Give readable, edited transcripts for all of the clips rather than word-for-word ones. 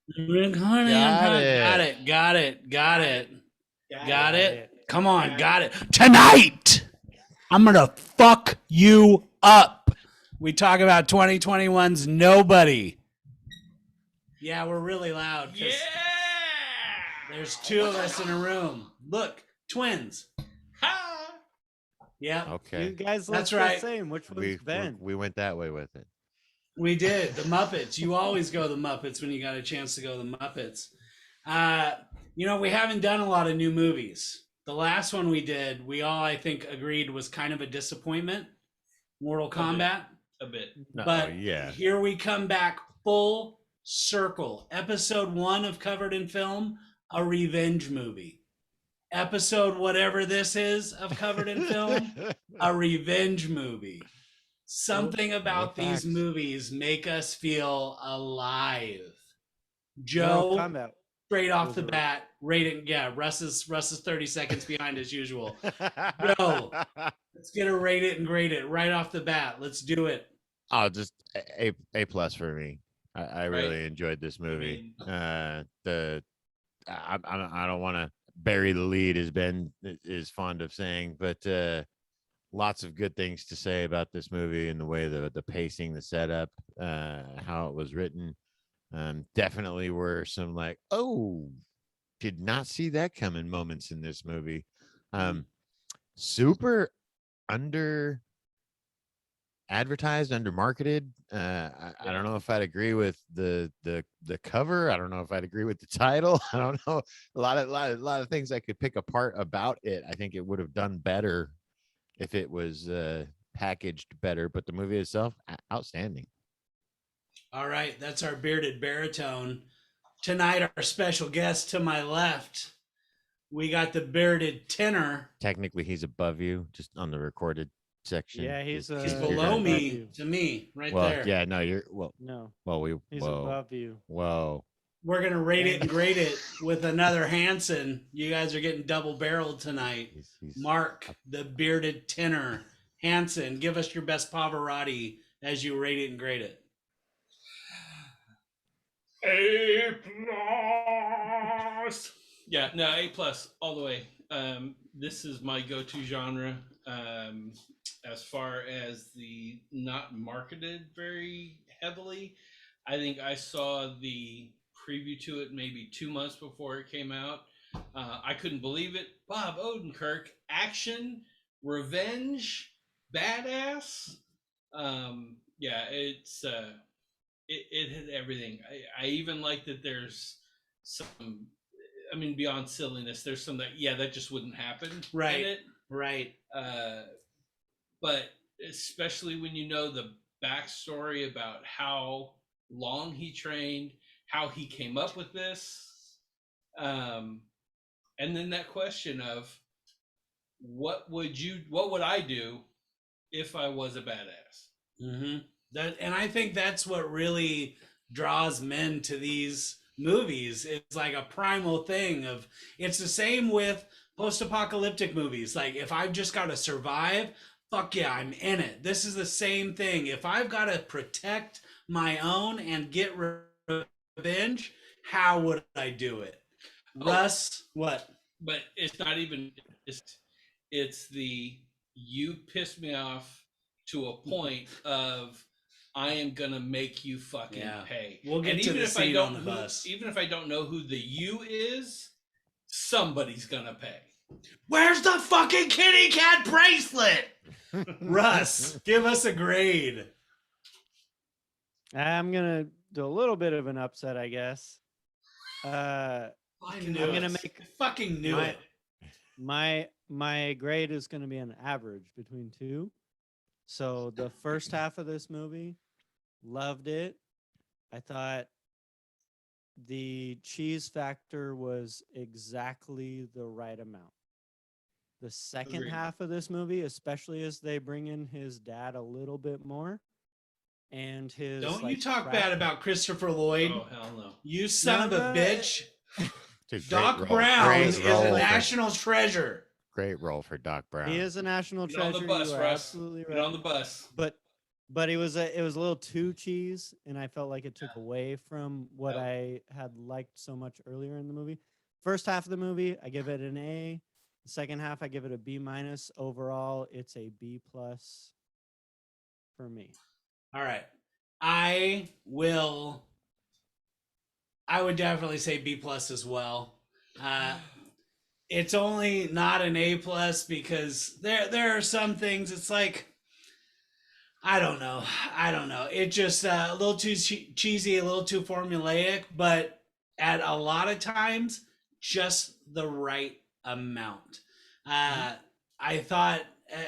Got it. Got it. Come on, got it. Tonight, I'm going to fuck you up. We talk about 2021's Nobody. Yeah, we're really loud. Yeah. There's two of us in a room. Look, twins. Ha! Yeah. Okay. You guys look That's the right. same. Which one's Ben? We went that way with it. We did. The Muppets. You always go the Muppets when you got a chance to go the Muppets. We haven't done a lot of new movies. The last one we did, we all, I think, agreed was kind of a disappointment. Mortal Kombat. A bit. But here we come back full circle. Episode 1 of Covered in Film, a revenge movie. Episode whatever this is of Covered in Film, a revenge movie. Something about these movies make us feel alive. Joe, straight off the bat, rating. Yeah, Russ is 30 seconds behind as usual. Joe, let's get a rate it and grade it right off the bat. Let's do it. Oh, just A plus for me. I really enjoyed this movie. I don't want to bury the lead, as Ben is fond of saying, but lots of good things to say about this movie and the way the pacing, the setup, how it was written. Definitely were some like, oh, did not see that coming moments in this movie. Super under advertised, under marketed. I don't know if I'd agree with the cover. I don't know if I'd agree with the title. I don't know. A lot of things I could pick apart about it. I think it would have done better if it was packaged better, but the movie itself, outstanding. All right, that's our bearded baritone. Tonight, our special guest to my left, we got the bearded tenor. Technically, he's above you, just on the recorded section. Yeah, he's below me, to me, right there. Yeah, no, you're no. Well, he's above you. Whoa. We're gonna rate it and grade it with another Hanson. You guys are getting double barreled tonight. He's Mark, the bearded tenor. Hanson, give us your best Pavarotti as you rate it and grade it. A plus. Yeah, no, A plus all the way. This is my go-to genre. As far as the not marketed very heavily, I think I saw the preview to it maybe 2 months before it came out. I couldn't believe it. Bob Odenkirk, action, revenge, badass. It had everything. I even like that there's some, beyond silliness, there's some that just wouldn't happen. Right. In it. Right. But especially when you know the backstory about how long he trained, how he came up with this, and then that question of what would I do if I was a badass? Mm-hmm. And I think that's what really draws men to these movies. It's like a primal thing of, it's the same with post-apocalyptic movies. Like, if I've just got to survive, fuck yeah, I'm in it. This is the same thing. If I've got to protect my own and get revenge, how would I do it? Russ, what? But it's not even, it's the, you piss me off to a point of, I am gonna make you fucking pay. We'll get to the scene on the bus. Even if I don't know who the you is, somebody's gonna pay. Where's the fucking kitty cat bracelet? Russ, give us a grade. I'm gonna do a little bit of an upset, I guess. I fucking knew it. My grade is gonna be an average between 2. So the first half of this movie, loved it. I thought the cheese factor was exactly the right amount. The second half of this movie, especially as they bring in his dad a little bit more, and his don't you talk bad about Christopher Lloyd? Oh hell no! You son of a bitch! Doc Brown is a national treasure. Great role for Doc Brown. He is a national treasure. On the bus, you are Russ. absolutely right. Get on the bus. But but it was a little too cheese, and I felt like it took away from what I had liked so much earlier in the movie. First half of the movie, I give it an A. The second half, I give it a B minus. Overall, it's a B plus for me. All right. I would definitely say B plus as well. It's only not an A plus because there are some things. It's like I don't know. It just a little too cheesy, a little too formulaic, but at a lot of times, just the right amount. I thought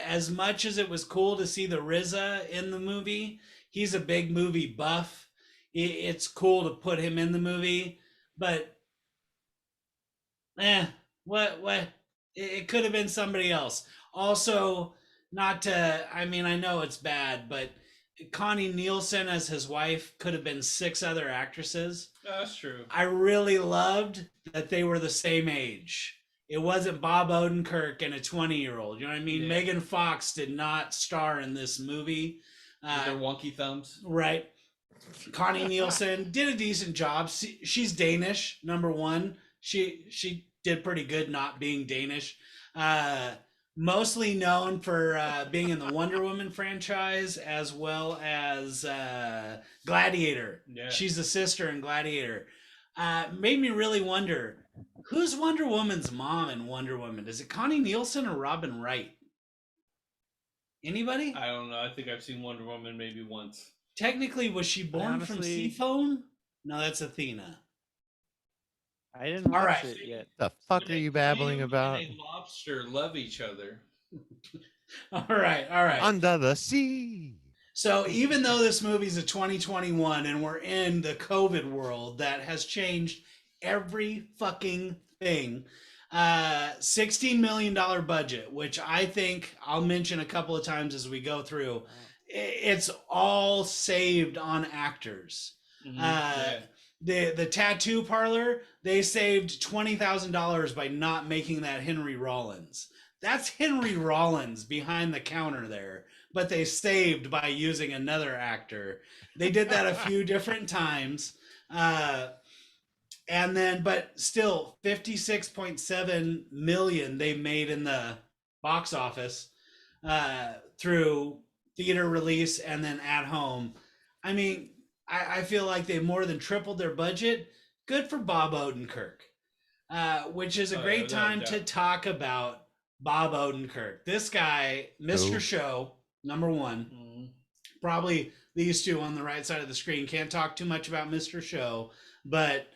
as much as it was cool to see the RZA in the movie, he's a big movie buff. It's cool to put him in the movie, but what? It could have been somebody else. Also, not to. I mean, I know it's bad, but Connie Nielsen as his wife could have been 6 other actresses. That's true. I really loved that they were the same age. It wasn't Bob Odenkirk and a 20-year-old. You know what I mean? Yeah. Megan Fox did not star in this movie. With their wonky thumbs. Right. Connie Nielsen did a decent job. She's Danish, number one. She did pretty good not being Danish. Mostly known for being in the Wonder Woman franchise as well as Gladiator. Yeah. She's the sister in Gladiator. Made me really wonder, who's Wonder Woman's mom in Wonder Woman? Is it Connie Nielsen or Robin Wright? Anybody? I don't know. I think I've seen Wonder Woman maybe once. Technically, was she born from Honestly- Seaphone? No, that's Athena. I didn't watch right. it yet. The fuck are you babbling about? And a lobster love each other. All right. Under the sea. So even though this movie's a 2021 and we're in the COVID world that has changed every fucking thing, $16 million budget, which I think I'll mention a couple of times as we go through. It's all saved on actors. Yeah. The tattoo parlor, they saved $20,000 by not making that Henry Rollins. That's Henry Rollins behind the counter there, but they saved by using another actor. They did that a few different times. And then, but still 56.7 million they made in the box office through theater release and then at home. I mean, I feel like they more than tripled their budget. Good for Bob Odenkirk, which is a great without time doubt. to talk about Bob Odenkirk. This guy, Mr. Who? Show, number one. Mhm. Probably these two on the right side of the screen. Can't talk too much about Mr. Show, but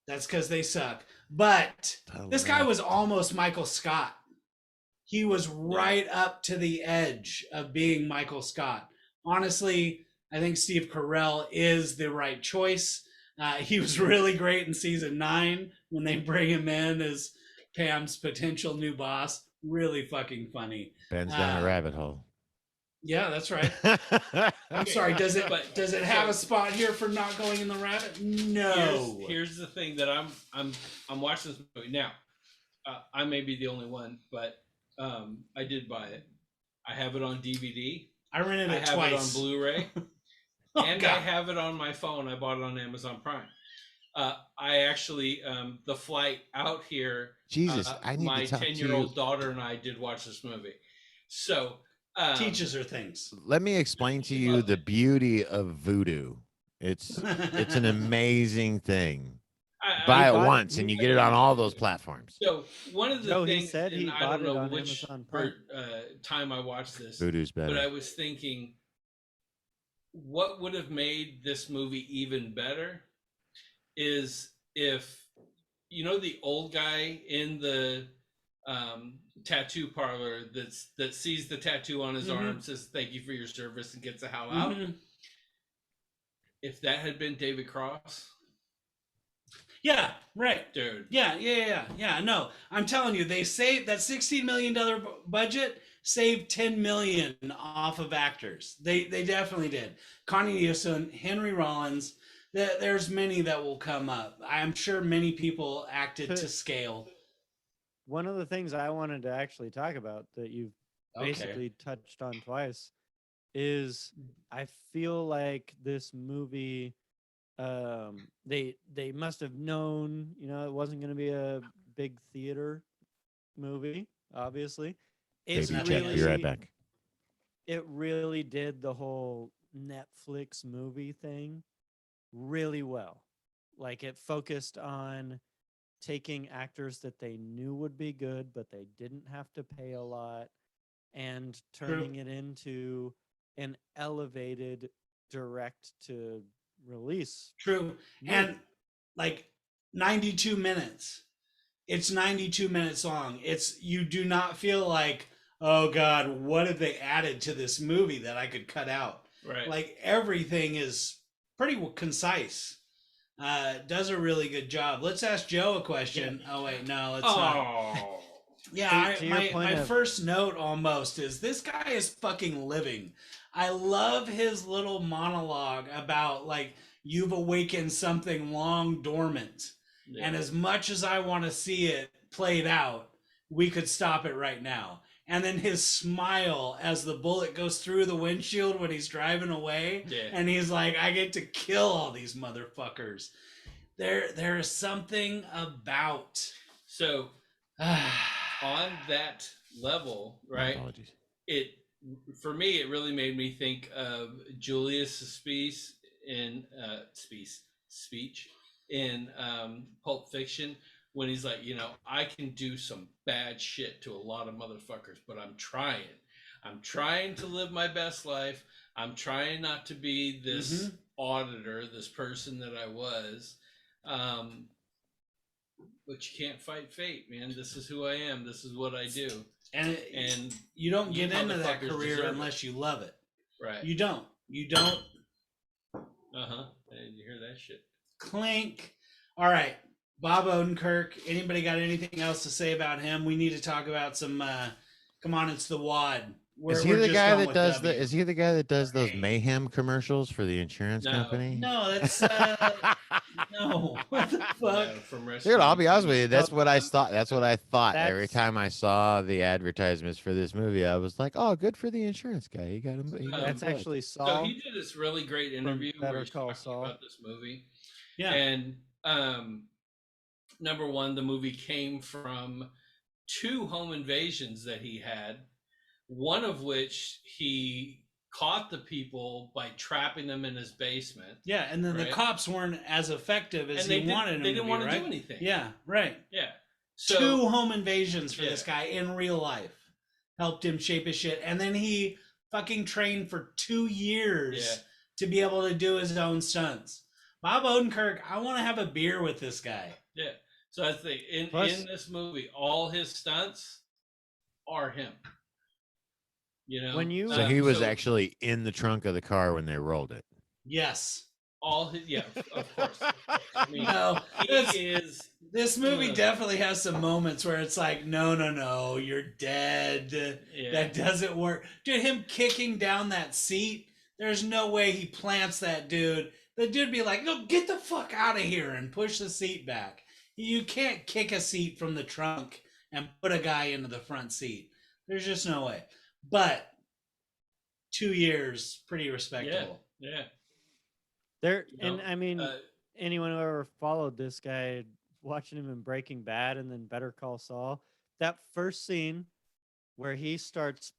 that's because they suck. But this guy was almost Michael Scott. He was right up to the edge of being Michael Scott. Honestly, I think Steve Carell is the right choice. He was really great in season 9 when they bring him in as Pam's potential new boss. Really fucking funny. Ben's down a rabbit hole. Yeah, that's right. I'm sorry. Does it have a spot here for not going in the rabbit? No. Here's the thing that I'm watching this movie now. I may be the only one, but I did buy it. I have it on DVD. I rented I it have twice. it on Blu-ray, Oh, and God. I have it on my phone. I bought it on Amazon Prime. I actually the flight out here. Jesus, I need my to talk to 10-year-old you. daughter and I did watch this movie. So Teaches her things. Let me explain to you the beauty of voodoo. It's an amazing thing. Buy it bought it- once and you get it on all those platforms. So one of the No, he things, said he and I bought don't it know on which Amazon Prime. time I watched this, Voodoo's but I better. was thinking, what would have made this movie even better is if, you know, the old guy in the tattoo parlor that sees the tattoo on his arm, says thank you for your service, and gets the hell out. Mhm. If that had been David Cross, Yeah, right. dude. Yeah. No, I'm telling you, they saved that $16 million budget, saved $10 million off of actors. They definitely did. Connie Nielsen, Henry Rollins. There's many that will come up. I'm sure many people acted to scale. One of the things I wanted to actually talk about that you've Okay. basically touched on twice is I feel like this movie, they must have known, it wasn't going to be a big theater movie. Obviously, it Baby not check. gonna Be right really, back. it really did the whole Netflix movie thing really well. Like it focused on taking actors that they knew would be good, but they didn't have to pay a lot, and turning it into an elevated direct to release. True. And like 92 minutes. It's 92 minutes long. It's you do not feel like, oh God, what have they added to this movie that I could cut out? Right. Like everything is pretty concise. Does a really good job. Let's ask Joe a question. Yeah. Oh wait, no, let's not. Oh. Yeah, To your point my of- first note almost is this guy is fucking living. I love his little monologue about like you've awakened something long dormant. Yeah. And as much as I want to see it played out, we could stop it right now. And then his smile as the bullet goes through the windshield when he's driving away. Yeah. And he's like, I get to kill all these motherfuckers. There is something about So on that level, right? Apologies. It for me, it really made me think of Julius' speech in speech in Pulp Fiction when he's like, I can do some bad shit to a lot of motherfuckers, but I'm trying. I'm trying to live my best life. I'm trying not to be this auditor, this person that I was. But you can't fight fate, man. This is who I am. This is what I do. and you don't you get into that motherfuckers career deserve it. unless you love it. Right. You don't. Uh-huh. Did you hear that shit? Clink. All right. Bob Odenkirk. Anybody got anything else to say about him? We need to talk about some come on, it's the WAD. Is he the just guy going that with does W. Is he the guy that does those mayhem commercials for the insurance No. company? No, that's no. What the fuck? No, from Rescue Dude, I'll be honest with you. TV. That's what I thought. That's what I thought every That's- time I saw the advertisements for this movie. I was like, "Oh, good for the insurance guy. He got him." That's actually So Saul. he did this really great interview Better where he's Call talking Saul. about this movie. Yeah. And number one, the movie came from 2 home invasions that he had, one of which he caught the people by trapping them in his basement. Yeah, and then the Right. cops weren't as effective as And they he wanted them they to didn't be, want to right? do anything. Yeah, right. Yeah. So 2 home invasions for Yeah. this guy in real life. Helped him shape his shit. And then he fucking trained for 2 years Yeah. to be able to do his own stunts. Bob Odenkirk, I want to have a beer with this guy. yeah. So I think in Plus- this movie, all his stunts are him. When you- So he was actually in the trunk of the car when they rolled it. Yes. all his of course. I mean, No, he that's- is this movie Yeah. definitely has some moments where it's like, no, you're dead. yeah. That doesn't work. Dude, him kicking down that seat, there's no way he plants that dude. The dude be like, no, get the fuck out of here and push the seat back. You can't kick a seat from the trunk and put a guy into the front seat. There's just no way. But 2 years, pretty respectable. Yeah. There, You and know, I mean, uh, anyone who ever followed this guy, watching him in Breaking Bad and then Better Call Saul, that first scene where he starts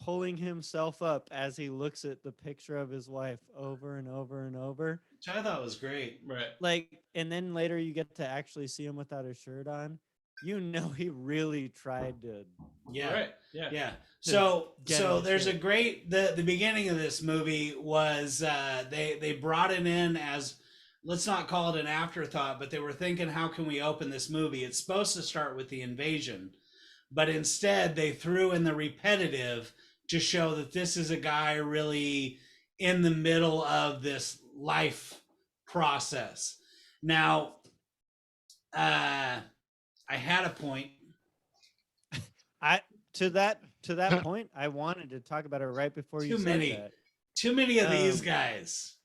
pulling himself up as he looks at the picture of his wife over and over and over, Which I thought was great. Right. like, and then later you get to actually see him without his shirt on. You know, he really tried to. Yeah. Right. Yeah. Yeah. to So get so in there's a shape. great the beginning of this movie was they brought it in as, let's not call it an afterthought, but they were thinking, how can we open this movie? It's supposed to start with the invasion, but instead they threw in the repetitive to show that this is a guy really in the middle of this life process. Now I had a point. To that point, I wanted to talk about it right before you Too said many. that. Too many of these Um, guys.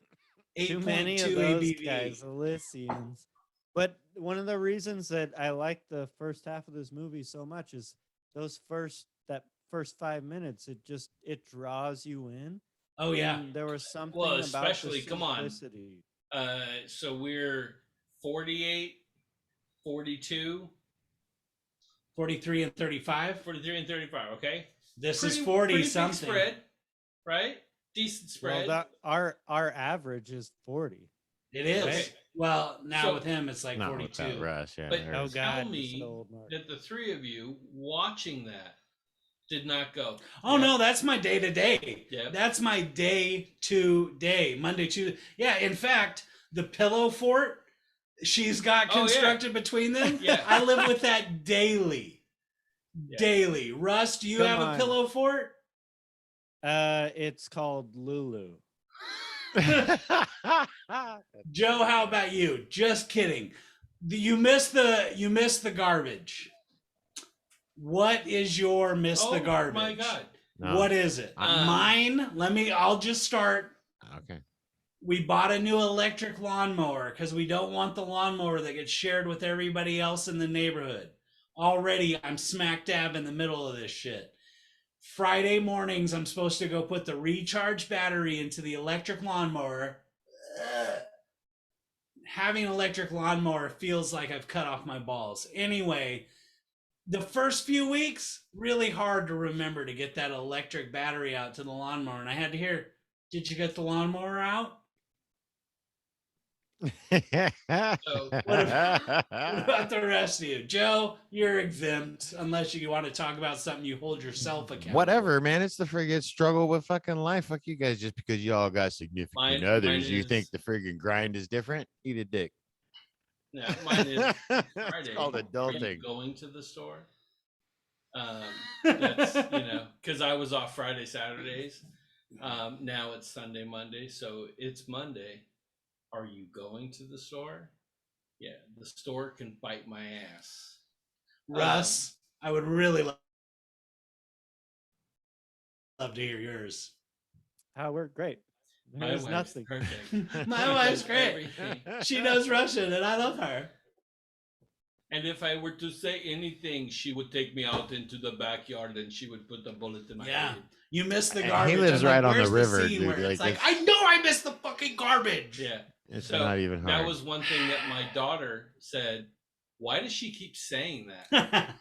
Too many 8.2 of those ABV. guys, Elysians. But one of the reasons that I like the first half of this movie so much is that first 5 minutes. It draws you in, Oh yeah. And there was something Well, about especially, the come on. simplicity. So we're 48, 42, 43 and 35. 43 and 35. Okay, This pretty, is 40 pretty big something. spread, right? Decent spread. Well, that our average is 40. It is. Okay. Well, now So- with him, it's like Not 42. without Russ, yeah. But there's- Oh God, tell you're so me old, Mark. that the three of you watching that did not go. Oh "Yep, no, that's my day to day. Yep. That's my day to day. Monday, Tuesday. Yeah, in fact, the pillow fort she's got Oh, yeah. constructed between them. Yeah. I live with that daily. Yeah. Daily. Russ, do you Come have on. a pillow fort? It's called Lulu. Joe, how about you? Just kidding. You missed the garbage. What is your miss Oh the garbage? my God. No. What is it? Mine? I'll just start. Okay. We bought a new electric lawnmower because we don't want the lawnmower that gets shared with everybody else in the neighborhood. Already, I'm smack dab in the middle of this shit. Friday mornings, I'm supposed to go put the recharge battery into the electric lawnmower. Ugh. Having an electric lawnmower feels like I've cut off my balls. Anyway, the first few weeks, really hard to remember to get that electric battery out to the lawnmower. And I had to hear, did you get the lawnmower out? So What about the rest of you? Joe, you're exempt unless you want to talk about something you hold yourself accountable. Whatever, man. It's the friggin' struggle with fucking life. Fuck you guys. Just because y'all got significant Mine others, you is- think the friggin' grind is different? Eat a dick. Yeah, mine is It's Friday. called Are you adulting. going to the store? That's because I was off Friday, Saturdays. Now it's Sunday, Monday, so it's Monday. Are you going to the store? Yeah, the store can bite my ass. Russ, I would really love to hear yours. We're great. My There's wife's nothing. perfect. My wife's Does great. everything. She knows Russian, and I love her. And if I were to say anything, she would take me out into the backyard and she would put the bullet in my Yeah. head. You missed the And he garbage. lives I'm right like, on the "Where's river, scene dude, where it's like, like, I know I missed the fucking garbage." Yeah. It's So, not even hard. That was one thing that my daughter said. Why does she keep saying that?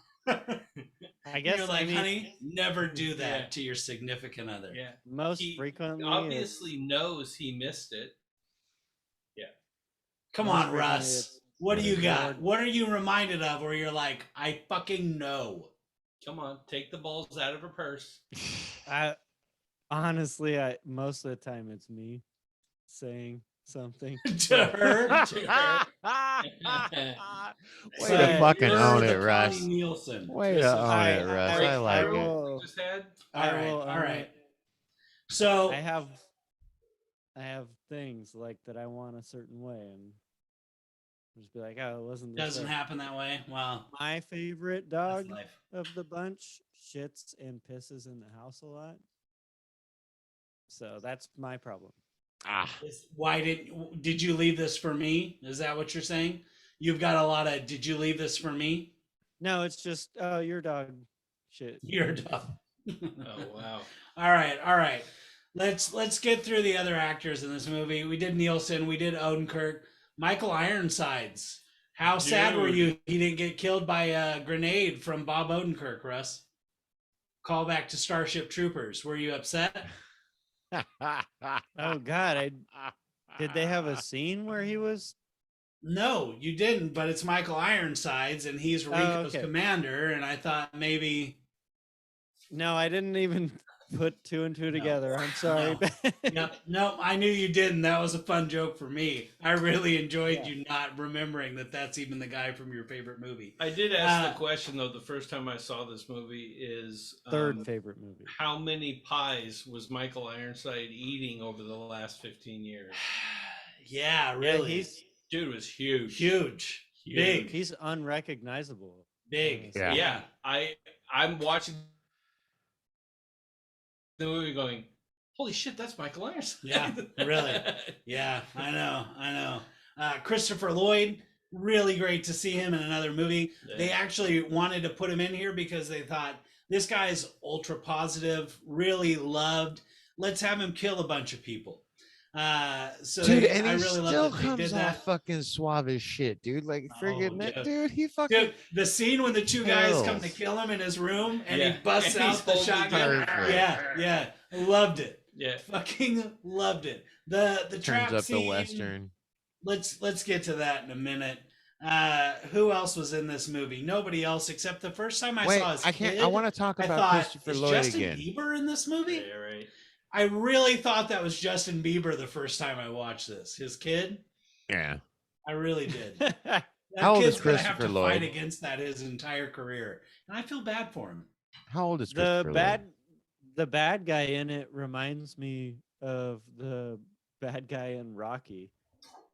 I guess You're like, I mean, honey, never do that Yeah. to your significant other. Yeah. most He frequently, obviously knows he missed it. Come Most on, frequently Russ. it's What do you got? Lord. What are you reminded of where you're like, I fucking know? Come on, take the balls out of her purse. I honestly, most of the time it's me saying something. To her? Way So to fucking you're own the it, Russ. Connie Nielsen. Way This to is- own I- it, Russ. I- I like I it. will- Just had All right, will all own right. it. So I have things like that I want a certain way, and just be like, oh, it wasn't. this doesn't way." happen that way. Well, My favorite that's dog life. of the bunch shits and pisses in the house a lot, so that's my problem. Ah, Why did you leave this for me? Is that what you're saying? You've got a lot of. Did you leave this for me? No, it's just your dog shit. You're done. Oh wow. All right. Let's get through the other actors in this movie. We did Nielsen, we did Odenkirk, Michael Ironsides. How sad were Dude. you he didn't get killed by a grenade from Bob Odenkirk, Russ? Call back to Starship Troopers. Were you upset? Oh God, did they have a scene where he was? No, you didn't, but it's Michael Ironsides and he's Rico's okay. commander, and I thought maybe No, I didn't even put two and two together. I'm sorry. Nope, I knew you didn't. That was a fun joke for me. I really enjoyed Yeah. you not remembering that that's even the guy from your favorite movie. I did ask the question though. The first time I saw this movie is Third favorite movie. how many pies was Michael Ironside eating over the last 15 years? Yeah, Yeah, really. he's Dude was huge. huge, big, he's unrecognizable. big. Yeah. Yeah, I'm watching the movie going, holy shit, that's Michael Ironside. Yeah, really. Yeah, I know. Christopher Lloyd, really great to see him in another movie. Yeah. They actually wanted to put him in here because they thought this guy's ultra positive, really loved. let's have him kill a bunch of people. So Dude, they, and I he really still love that they did comes that. off fucking suave as shit, dude. Like friggin' dude. dude, he fucking Dude, the scene when the two guys come to kills. kill him in his room and Yeah. he busts And he's out the holding shotgun. Perfect. Yeah, loved it. Yeah. Fucking loved it. The trap turns up scene, the western. Let's get to that in a minute. Who else was in this movie? Nobody else except the first time I Wait, saw his I can't. kid, I want to talk I about thought, Christopher is Lloyd Justin again. Bieber in this movie? Yeah, right. I really thought that was Justin Bieber the first time I watched this. His kid? Yeah. I really did. That How old is kid's gonna have Christopher to Lloyd? fight against that his entire career. And I feel bad for him. How old is the Christopher the bad guy in it reminds me of the bad guy in Rocky.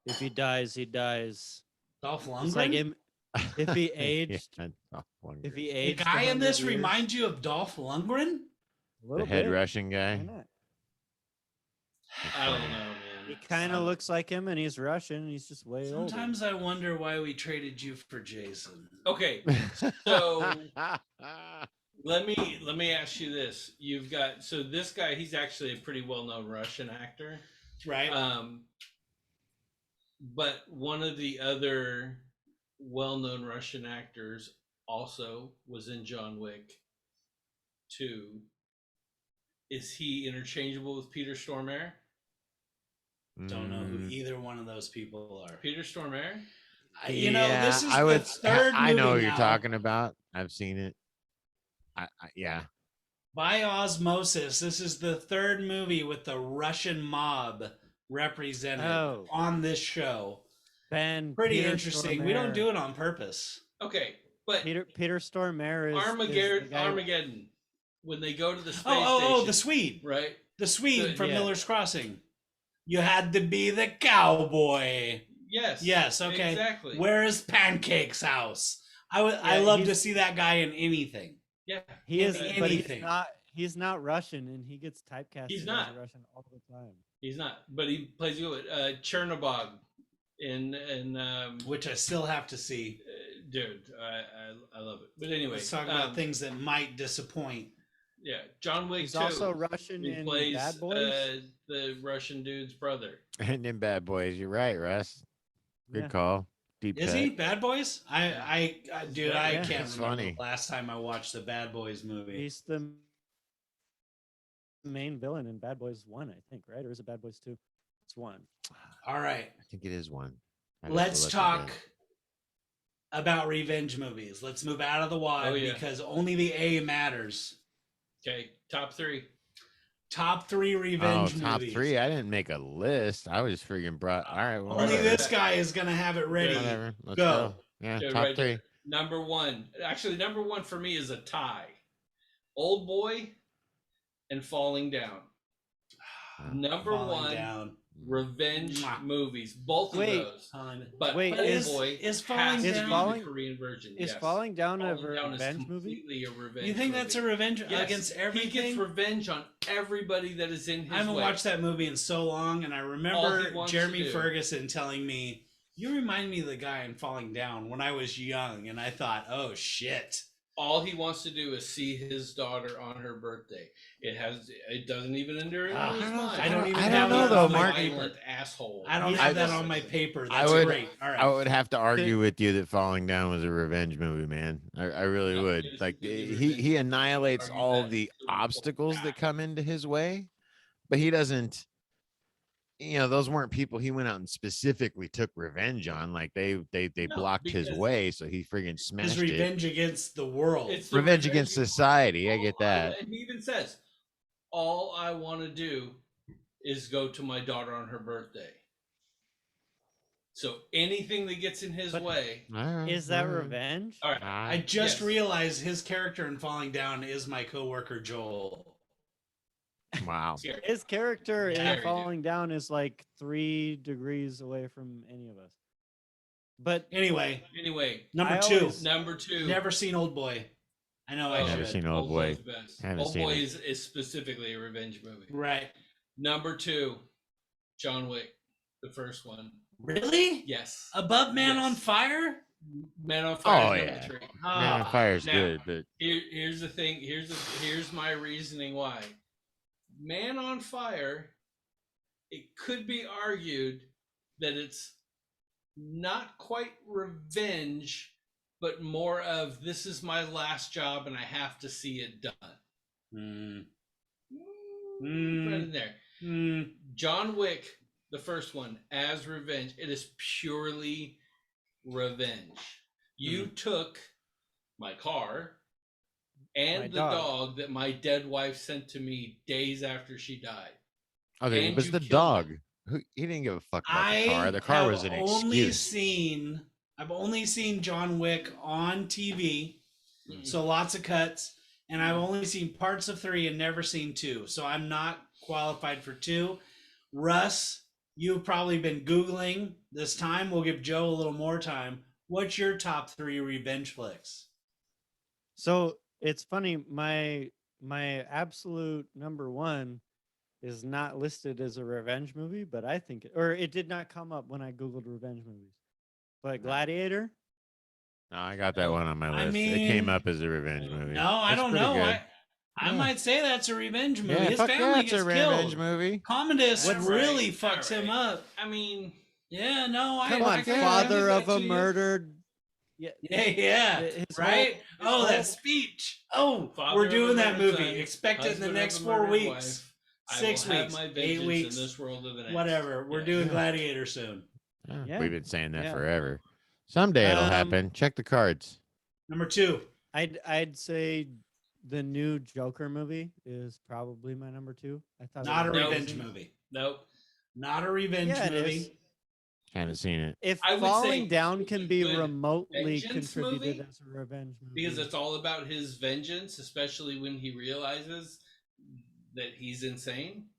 If he dies, he dies. Dolph Lundgren? It's like him. Lloyd? If he aged, Yeah, Dolph Lundgren. if he the aged, guy in 100 this years, reminds you of Dolph Lundgren? a the little head bit. Russian Why guy. not? I don't know, man. He kind of looks like him, and he's Russian. He's just way older. Sometimes I wonder why we traded you for Jason. Okay, so let me ask you this. You've got this guy, he's actually a pretty well-known Russian actor. Right? But one of the other well-known Russian actors also was in John Wick 2. Is he interchangeable with Peter Stormare? Don't know who Mm, either one of those people are. Peter Stormare? You know, yeah, this is I the would. third I know movie what you're now. talking about. I've seen it. Yeah. By osmosis, this is the third movie with the Russian mob represented Oh. on this show. Ben, Pretty Peter interesting. We don't Stormare. do it on purpose. Okay, but Peter Stormare is Armageddon, is the guy- Armageddon, when they go to the space Oh, station, the Swede. right? The Swede Good, from yeah. Miller's Crossing. You had to be the cowboy. Yes. Yes, okay. Exactly. Where is Pancake's house? I Yeah, love to he's- see that guy in anything. Yeah. He is, in but anything. he's not Russian, and he gets typecast He's as not. a Russian all the time. He's not, but he plays good. Chernobog in Which I still have to see. dude, I love it. But anyway, Let's talk about things that might disappoint. Yeah, John Wick He's 2. also Russian He in plays Bad Boys. the Russian dude's brother. And in Bad Boys, you're right, Russ. Good Yeah. call. Deep Is cut. he Bad Boys? Dude, I Yeah. can't It's remember funny. the last time I watched the Bad Boys movie. He's the main villain in Bad Boys 1, I think, right? Or is it Bad Boys 2? It's 1. All right, I think it is one. I'd have to let's look talk again. about revenge movies. Let's move out of the Y Oh, yeah. because only the A matters. Okay, top 3. Top 3 Oh, revenge top movies. 3. I didn't make a list. I was freaking brought. All right. Well, Only Whatever. this guy is gonna have it ready. Whatever. Let's Go. go. Yeah, Yeah, top right 3. there. Number 1. Actually, number 1 for me is a tie. Old Boy and Falling Down. Number Falling 1, down. revenge Mwah. movies. Both of Wait. those. Falling- But Wait, Old is- Boy is has Falling to Down- be Falling- the Korean version. Is yes. Falling Down a Falling Down is revenge movie? completely a revenge You think that's a movie. revenge Yes, against He everything? gets revenge on everybody that is in his I haven't way. watched that movie in so long, and I All remember he wants Jeremy to do. Ferguson telling me, "You remind me of the guy in Falling Down" when I was young, and I thought, "Oh shit!" All he wants to do is see his daughter on her birthday. It doesn't even enter into Ah, his I don't mind. I don't even I have don't know, that though, on my Mark. Violent asshole. I don't He's- have that I- on my paper. I That's would- great. All right. I would have to argue with you that Falling Down was a revenge movie, man. I really No, would. it is Like a he revenge annihilates Argue all that the it's a- obstacles God. that come into his way, but he doesn't. Those weren't people he went out and specifically took revenge on. Like they No, blocked his because- way, so he friggin' His smashed it. revenge against the world. It's the Revenge against society. I get that. And he even says, all I want to do is go to my daughter on her birthday. So anything that gets in his But- way. All right, Is that all right. revenge? All right. I just Yes. realized his character in Falling Down is my coworker Joel. Wow. Here. His character Yeah, in Falling Down is like 3 degrees away from any of us. But Anyway, Anyway, number I 2. always- number 2. Never seen Old Boy. I know I Oh, Never should. seen Old Boy. Boy's the best. Haven't Old seen Boy it. is specifically a revenge movie. Right. Number 2, John Wick, the first one. Really? Yes. Above Man Yes. on Fire? Man on Fire. Oh, is yeah. number 3. Man on Fire's now- good, but Here's the thing. Here's my reasoning why. Man on Fire, it could be argued that it's not quite revenge, but more of this is my last job and I have to see it done. Mm. Right in there. Mm. John Wick, the first one, as revenge. It is purely revenge. You took my car and My the dog. dog that my dead wife sent to me days after she died. Okay, And it was you the killed dog. him. He didn't give a fuck about the car. The car was an excuse. I've only seen John Wick on TV, Mhm. so lots of cuts, and I've only seen parts of 3 and never seen 2, so I'm not qualified for 2. Russ, you've probably been Googling this time. We'll give Joe a little more time. What's your top 3 revenge flicks? So it's funny. My absolute number one is not listed as a revenge movie, but I think, or it did not come up when I googled revenge movies. But Gladiator. No, I got that one on my I list. It came mean, up as a revenge movie. No, I It's don't pretty know. good. I Yeah. might say that's a revenge movie. Yeah, His fuck family yeah, it's gets a revenge killed. movie. Commodus All right, really all fucks him right. up. I mean, Yeah, no, Come I on, give father that of a to you. murdered. Yeah, Yeah, his right? whole- That speech. Oh, father we're of doing a that murdered movie. son, Expect it in the husband of next a 4 murdered weeks. wife, I 6 will have weeks. my 8 vengeance weeks. in this world of the next. Whatever. We're Yeah. doing Yeah. Gladiator soon. Yeah, Yeah. we've been saying that Yeah. forever. Someday it'll happen. Check the cards. Number 2. I'd say the new Joker movie is probably my number 2. I thought Not a it was revenge amazing. movie. Nope. Not a revenge Yeah, it movie. is. Haven't seen it. If I would Falling say Down it's can a be good remotely vengeance contributed movie, as a revenge movie, because it's all about his vengeance, especially when he realizes that he's insane.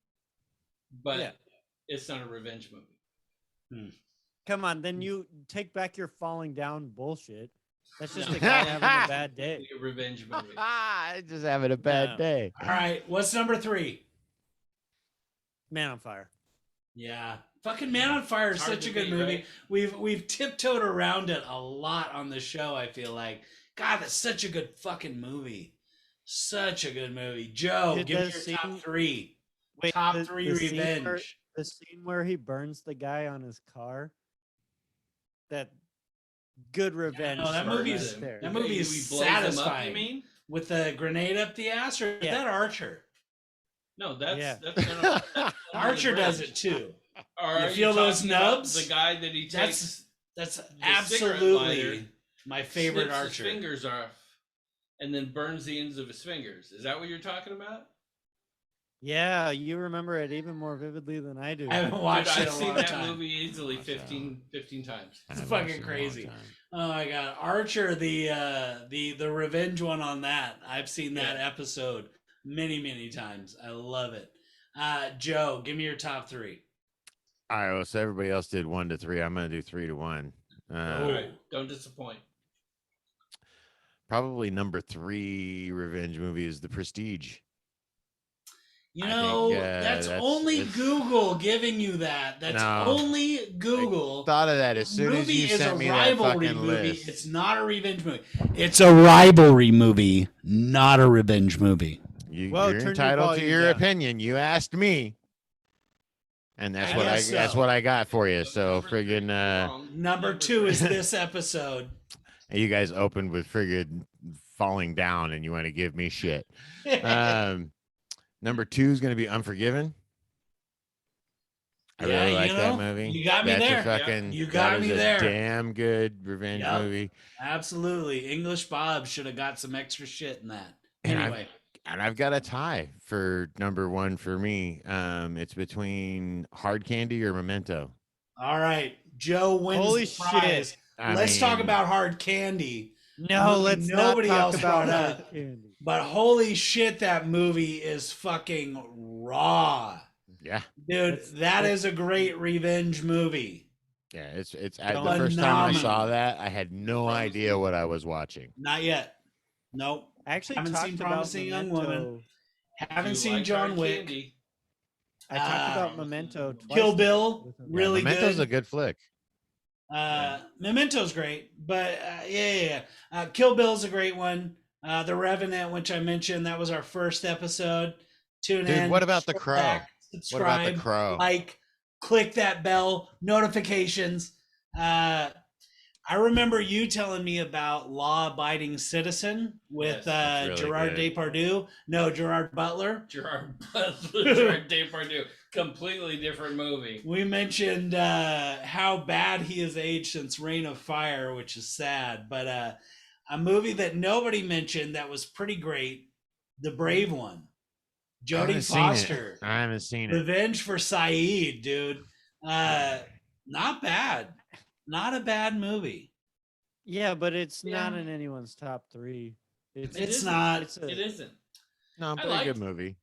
But Yeah. it's not a revenge movie. Come on, then you take back your Falling Down bullshit. That's just No. a guy having a bad day. It's a revenge movie. Just having a bad No. day. All right. What's number 3? Man on Fire. Yeah. Fucking Man on Fire is It's hard such a to good beat, movie. right? We've tiptoed around it a lot on the show, I feel like. God, that's such a good fucking movie. Such a good movie. Joe, Dude, give me the your scene- top 3. Wait, Top the- 3 the scene revenge. where- The scene where he burns the guy on his car. That good revenge. no, that scene movie right is- there. that movie is He blows him up, satisfying. you mean? With the grenade up the ass, or is Yeah. that Archer? No, that's Yeah. that's Archer does it too. Or are You feel those talking about nubs? The guy that he takes That's cigarette absolutely lighter, my favorite snips Archer. his fingers off, and then burns the ends of his fingers. Is that what you're talking about? Yeah, you remember it even more vividly than I do. I haven't watched Dude, it I've in a seen long that time. movie easily Watch 15 times. It's I've fucking watched it in a long crazy. time. Oh my god, Archer, the revenge one on that. I've seen that episode many times. I love it. Joe, give me your top 3. All right, well, so everybody else did 1 to 3. I'm going to do 3 to 1. All right, don't disappoint. Probably number 3 revenge movie is The Prestige. You I know, think, that's that's- only it's- Google giving you that. That's No. only Google. Thought of that as soon as movie you is sent a me that rivalry fucking movie. list. It's not a revenge movie. It's a rivalry movie, not a revenge movie. Well, You're turn your entitled to volume your down. opinion. You asked me, and that's I what guess that's so. what I got for you. So Number three, friggin' wrong. Number 2 is this episode. you guys opened with friggin' Falling Down, and you want to give me shit. Number 2 is going to be Unforgiven. I Yeah, really you like that know, movie. you got me That's there. A fucking, You got that is me a there. Damn good revenge Yep. movie. Absolutely. English Bob should have got some extra shit in that. And Anyway, And I've got a tie for number 1 for me. It's between Hard Candy or Memento. all right. Joe wins Holy the prize. shit. Let's talk about Hard Candy. No, Movie let's nobody not talk else about brought up. Hard Candy. But holy shit, that movie is fucking raw. Yeah, Dude, that is a great revenge movie. yeah. It's the first time I saw that, I had no idea what I was watching. Not yet. Nope. I actually Haven't talked seen about Promising Young Memento. Woman. Haven't You seen like John Hard Wick. Candy. I talked about Memento twice. Kill now Bill, with him. really Memento's good. a good flick. Memento's great, but yeah. Kill Bill's a great one. The Revenant, which I mentioned, that was our first episode. tune Dude, in. what about The share Crow? back, What about The subscribe, Crow? like, click that bell, notifications. I remember you telling me about Law Abiding Citizen with Yes, that's really Gerard good. Depardieu. No, Gerard Butler. Gerard Butler, Gerard Depardieu, completely different movie. We mentioned how bad he has aged since Reign of Fire, which is sad. But a movie that nobody mentioned that was pretty great, The Brave One. I Jodie haven't seen it. Foster. I haven't seen it. Revenge for Saeed, dude. Not bad. Not a bad movie. Yeah, but it's Yeah. not in anyone's top 3. It's isn't. not. It isn't. No, but a liked- good movie.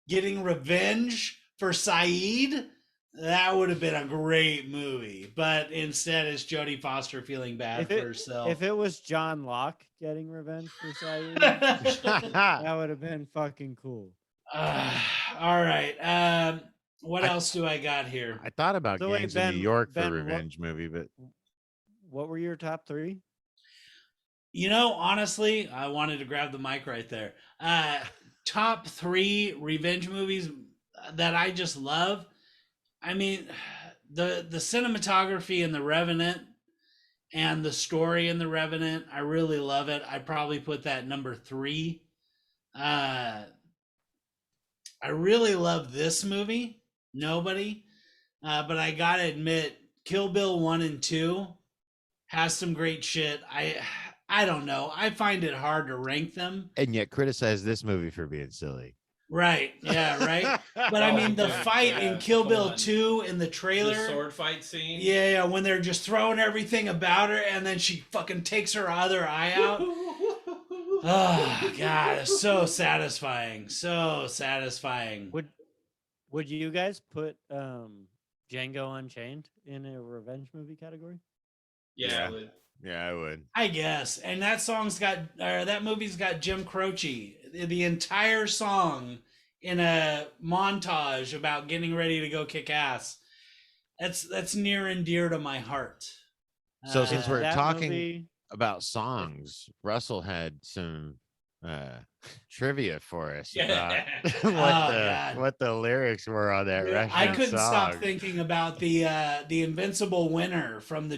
Getting Revenge for Saeed, that would have been a great movie. But instead, it's Jodie Foster feeling bad for herself. If it was John Locke getting revenge for Saeed, that would have been fucking cool. All right. What else do I got here? I thought about So wait, Gangs Ben- in New York Ben, for what- revenge movie, but What were your top 3? You know, honestly, I wanted to grab the mic right there. Top 3 revenge movies that I just love. I mean, the cinematography in The Revenant and the story in The Revenant, I really love it. I probably put that number 3. I really love this movie, Nobody. But I gotta admit, Kill Bill 1 and 2 has some great shit. I don't know. I find it hard to rank them. and yet criticize this movie for being silly. Right. Yeah, right. But I Oh, mean, the dude, fight in yeah, Kill come Bill on. 2 in the trailer. The sword fight scene. Yeah, when they're just throwing everything about her and then she fucking takes her other eye out. Oh, God. It's so satisfying. So satisfying. Would you guys put Django Unchained in a revenge movie category? Yeah, I would. Yeah, I would. I guess. And that that movie's got Jim Croce. The entire song in a montage about getting ready to go kick ass. That's near and dear to my heart. So since we're That talking movie- about songs, Russell had some trivia for us Yeah. about God. what the lyrics were on that Russian I couldn't song. stop thinking about the Invincible Winner from the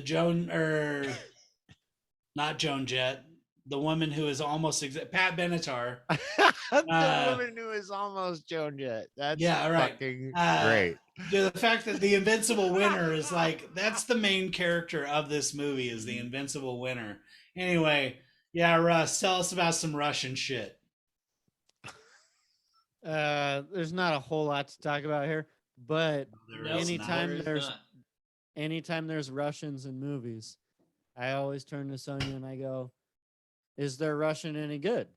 not Joan Jett, the woman who is almost Pat Benatar. The woman who is almost Joan Jett. That's Yeah, right. fucking Uh, great. The fact that the Invincible Winner is like, that's the main character of this movie, is the Invincible Winner. Anyway, yeah, Russ, tell us about some Russian shit. There's not a whole lot to talk about here, but There No, is anytime there is there's- not. anytime there's Russians in movies, I always turn to Sonia and I go, "Is their Russian any good?"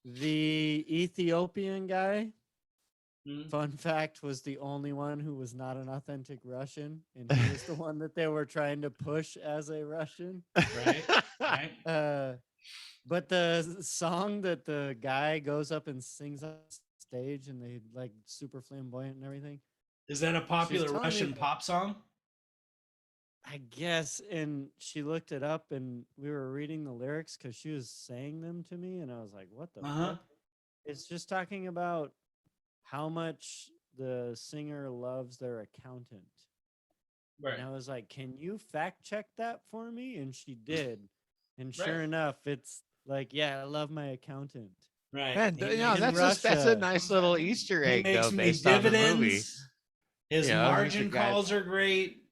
The Ethiopian guy, Hmm? fun fact, was the only one who was not an authentic Russian, and he was the one that they were trying to push as a Russian. Right? Right? But the song that the guy goes up and sings on stage, and they like super flamboyant and everything. Is that a popular telling me Russian that- pop song? I guess, and she looked it up, and we were reading the lyrics because she was saying them to me, and I was like, "What the Uh-huh. fuck?" It's just talking about how much the singer loves their accountant, Right. and I was like, "Can you fact check that for me?" And she did, and sure Right. enough, it's like, "Yeah, I love my accountant." Right. Man, He you know, makes- that's a Russia. nice little Easter he egg makes though, me based on the movie. dividends. His Yeah, I was margin just a guy- calls are great.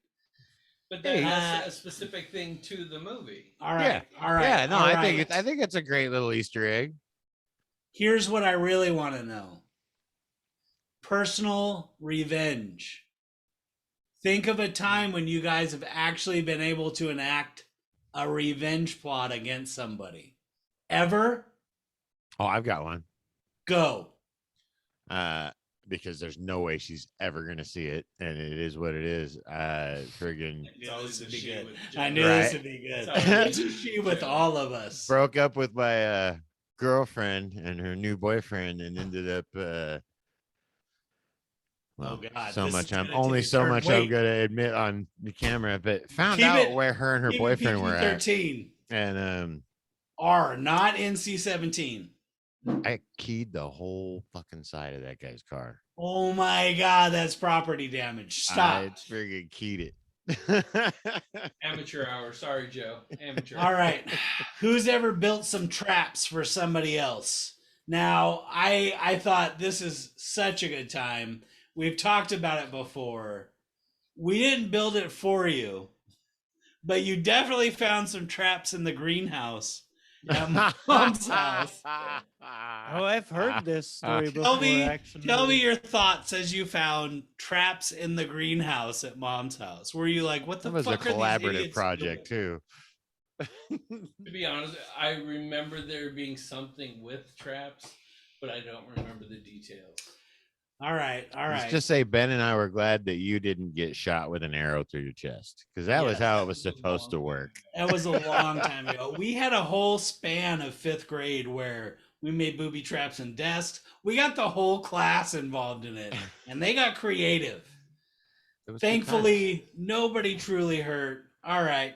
But that Hey, has a specific thing to the movie. All right. All right. Yeah, no, all I right. think it's a great little Easter egg. Here's what I really want to know. Personal revenge. Think of a time when you guys have actually been able to enact a revenge plot against somebody. Ever? Oh, I've got one. Go. Because there's no way she's ever gonna see it, and it is what it is. Friggin' It's always This a would be she good. with I Jen. knew this Right. would be good. It's always It's a she with all of us. broke up with my girlfriend and her new boyfriend, and ended up well, God, so this much is I'm gonna only take a so turn. much I'm Wait. gonna admit on the camera, but found Keep out it- where her and her Keep it boyfriend were at, PG-13. and R, not NC-17. I keyed the whole fucking side of that guy's car. Oh my God, that's property damage. Stop. I friggin' keyed it. Amateur hour. Sorry, Joe. Amateur. All right. Who's ever built some traps for somebody else? Now, I thought this is such a good time. We've talked about it before. We didn't build it for you, but you definitely found some traps in the greenhouse at Mom's house. Oh, I've heard this story before. Tell me your thoughts as you found traps in the greenhouse at Mom's house. Were you like, what the That was a fuck are these collaborative idiots project doing? too. To be honest, I remember there being something with traps, but I don't remember the details. All right. Let's just say Ben and I were glad that you didn't get shot with an arrow through your chest, because that was Yes. how it was supposed to work. That was a long time ago. We had a whole span of 5th grade where we made booby traps in desks. We got the whole class involved in it, and they got creative. It was good times. Thankfully, nobody truly hurt. All right.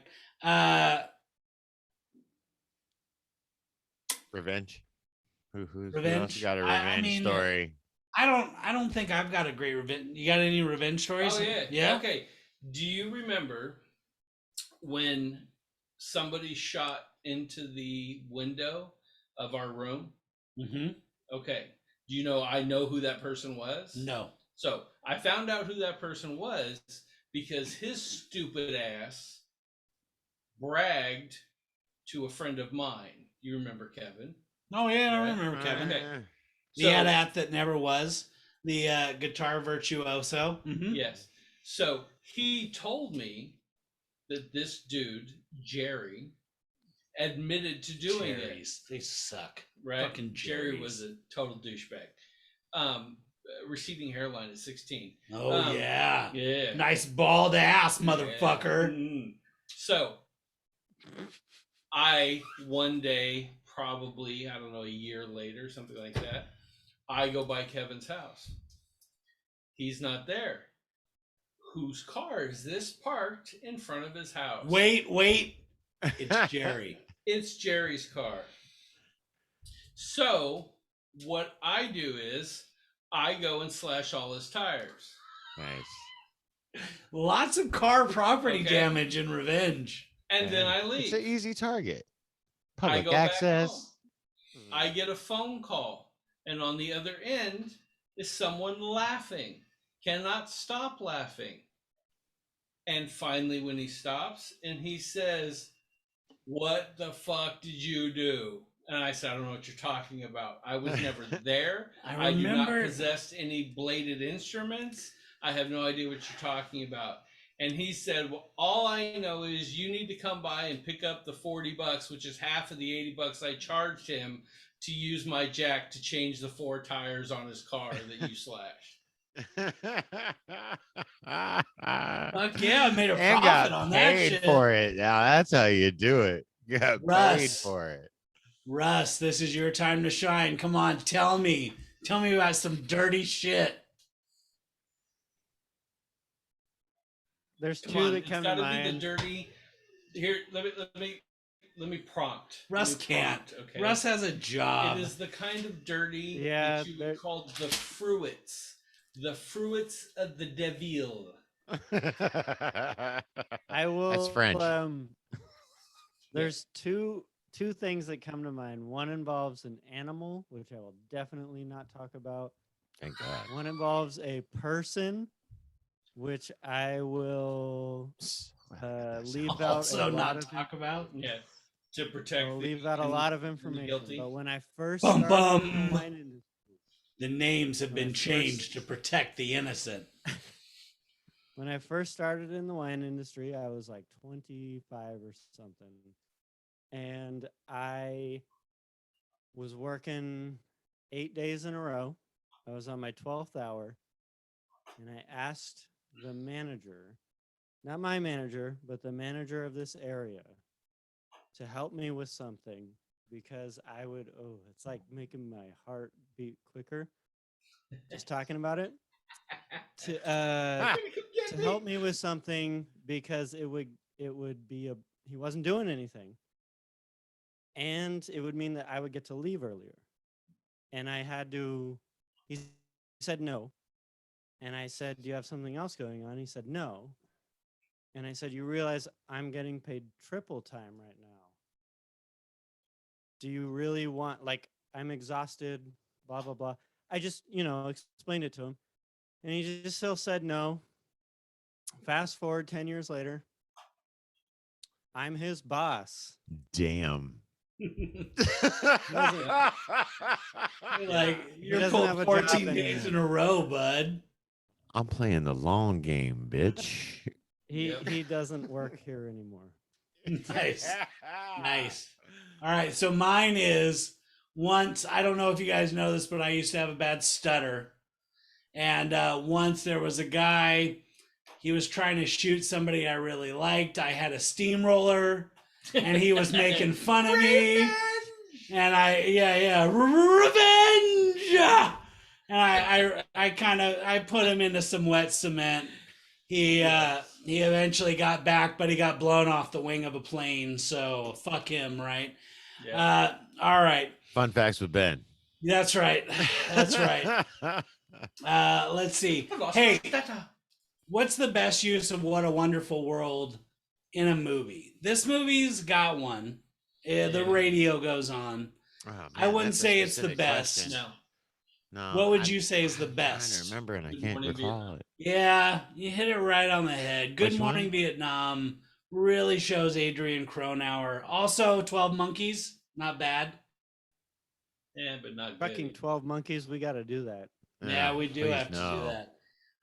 Revenge. Who else Revenge? got a I revenge mean, story? I don't think I've got a great revenge. You got any revenge stories? Oh yeah. Yeah. Okay. Do you remember when somebody shot into the window of our room? Mm-hmm. Okay. Do you know I know who that person was? No. So I found out who that person was because his stupid ass bragged to a friend of mine. You remember Kevin? Oh yeah, I Right. remember Kevin. Okay. The AT-AT that never was. The guitar virtuoso. Mm-hmm. Yes. So he told me that this dude, Jerry, admitted to doing Jerry's. They suck. it. Right? Fucking Jerry Jerry's. was a total douchebag. Receding hairline at 16. Oh yeah. Yeah. Nice bald ass, motherfucker. Mhm. So I one day, probably, I don't know, a year later, something like that, I go by Kevin's house. He's not there. Whose car is this parked in front of his house? Wait. It's Jerry. It's Jerry's car. So what I do is I go and slash all his tires. Nice. Lots of car property Okay. damage and revenge. And then I It's leave. an easy target. I Public go back access. home. I get a phone call, and on the other end is someone laughing, cannot stop laughing. And finally, when he stops and he says, "What the fuck did you do?" And I said, "I don't know what you're talking about. I was never there. I do not remember. possess any bladed instruments. I have no idea what you're talking about." And he said, "Well, all I know is you need to come by and pick up the $40, which is half of the $80 I charged him to use my jack to change the 4 tires on his car that you slashed." Fuck yeah, I made a And profit got on that paid shit. for it. Now that's how you do it. You got paid Russ. for it. Russ, this is your time to shine. Come on, tell me. Tell me about some dirty shit. There's Come two on, that it's come got to to be the mind. dirty. Here, let me prompt. Russ Let me can't. prompt, okay? Russ has a job. It is the kind of dirty Yeah, that you would call the fruits. The fruits of the devil. I will. That's French. There's two things that come to mind. One involves an animal, which I will definitely not talk about. Thank God. One involves a person, which I will leave out. Also a lot not of talk about. Yeah, to protect. I'll the leave out a lot of innocent and the information. guilty. But when I first Bum, started in bum. the wine industry, The names have When been I first- changed to protect the innocent. when I first started in the wine industry, I was like 25 or something. And I was working 8 days in a row. I was on my 12th hour. And I asked the manager, not my manager, but the manager of this area, to help me with something because I would, it's like making my heart beat quicker. Just talking about it. To help me with something because it would be he wasn't doing anything, and it would mean that I would get to leave earlier. and I had to. He said no, and I said, "Do you have something else going on?" He said no, and I said, "You realize I'm getting paid triple time right now. Do you really want, like, I'm exhausted, blah, blah, blah." I just, explained it to him. And he just still said no. Fast forward 10 years later, I'm his boss. Damn. Like, you're doesn't have pulled a 14 job days in anymore. a row, bud. I'm playing the long game, bitch. He doesn't work here anymore. Nice. Nice. All right. So mine is once, I don't know if you guys know this, but I used to have a bad stutter. And once there was a guy, he was trying to shoot somebody I really liked. I had a steamroller and he was making fun of me. And revenge. And I put him into some wet cement. He eventually got back, but he got blown off the wing of a plane. So fuck him, right? Yeah. All right. Fun facts with Ben. That's right. That's right. Let's see. Hey, what's the best use of "What a Wonderful World" in a movie? This movie's got one. The radio goes on. Oh, man, I wouldn't that's a say it's the specific best. question. No. No. What would you say is the I'm trying best? to remember, and I Good can't Morning, recall Vietnam. it. Yeah, you hit it right on the head. Good Which Morning one? Vietnam really shows Adrian Cronauer. Also, 12 Monkeys, not bad. Yeah, but not Fucking good. 12 Monkeys, we got to do that. Yeah, we do please, have to do no.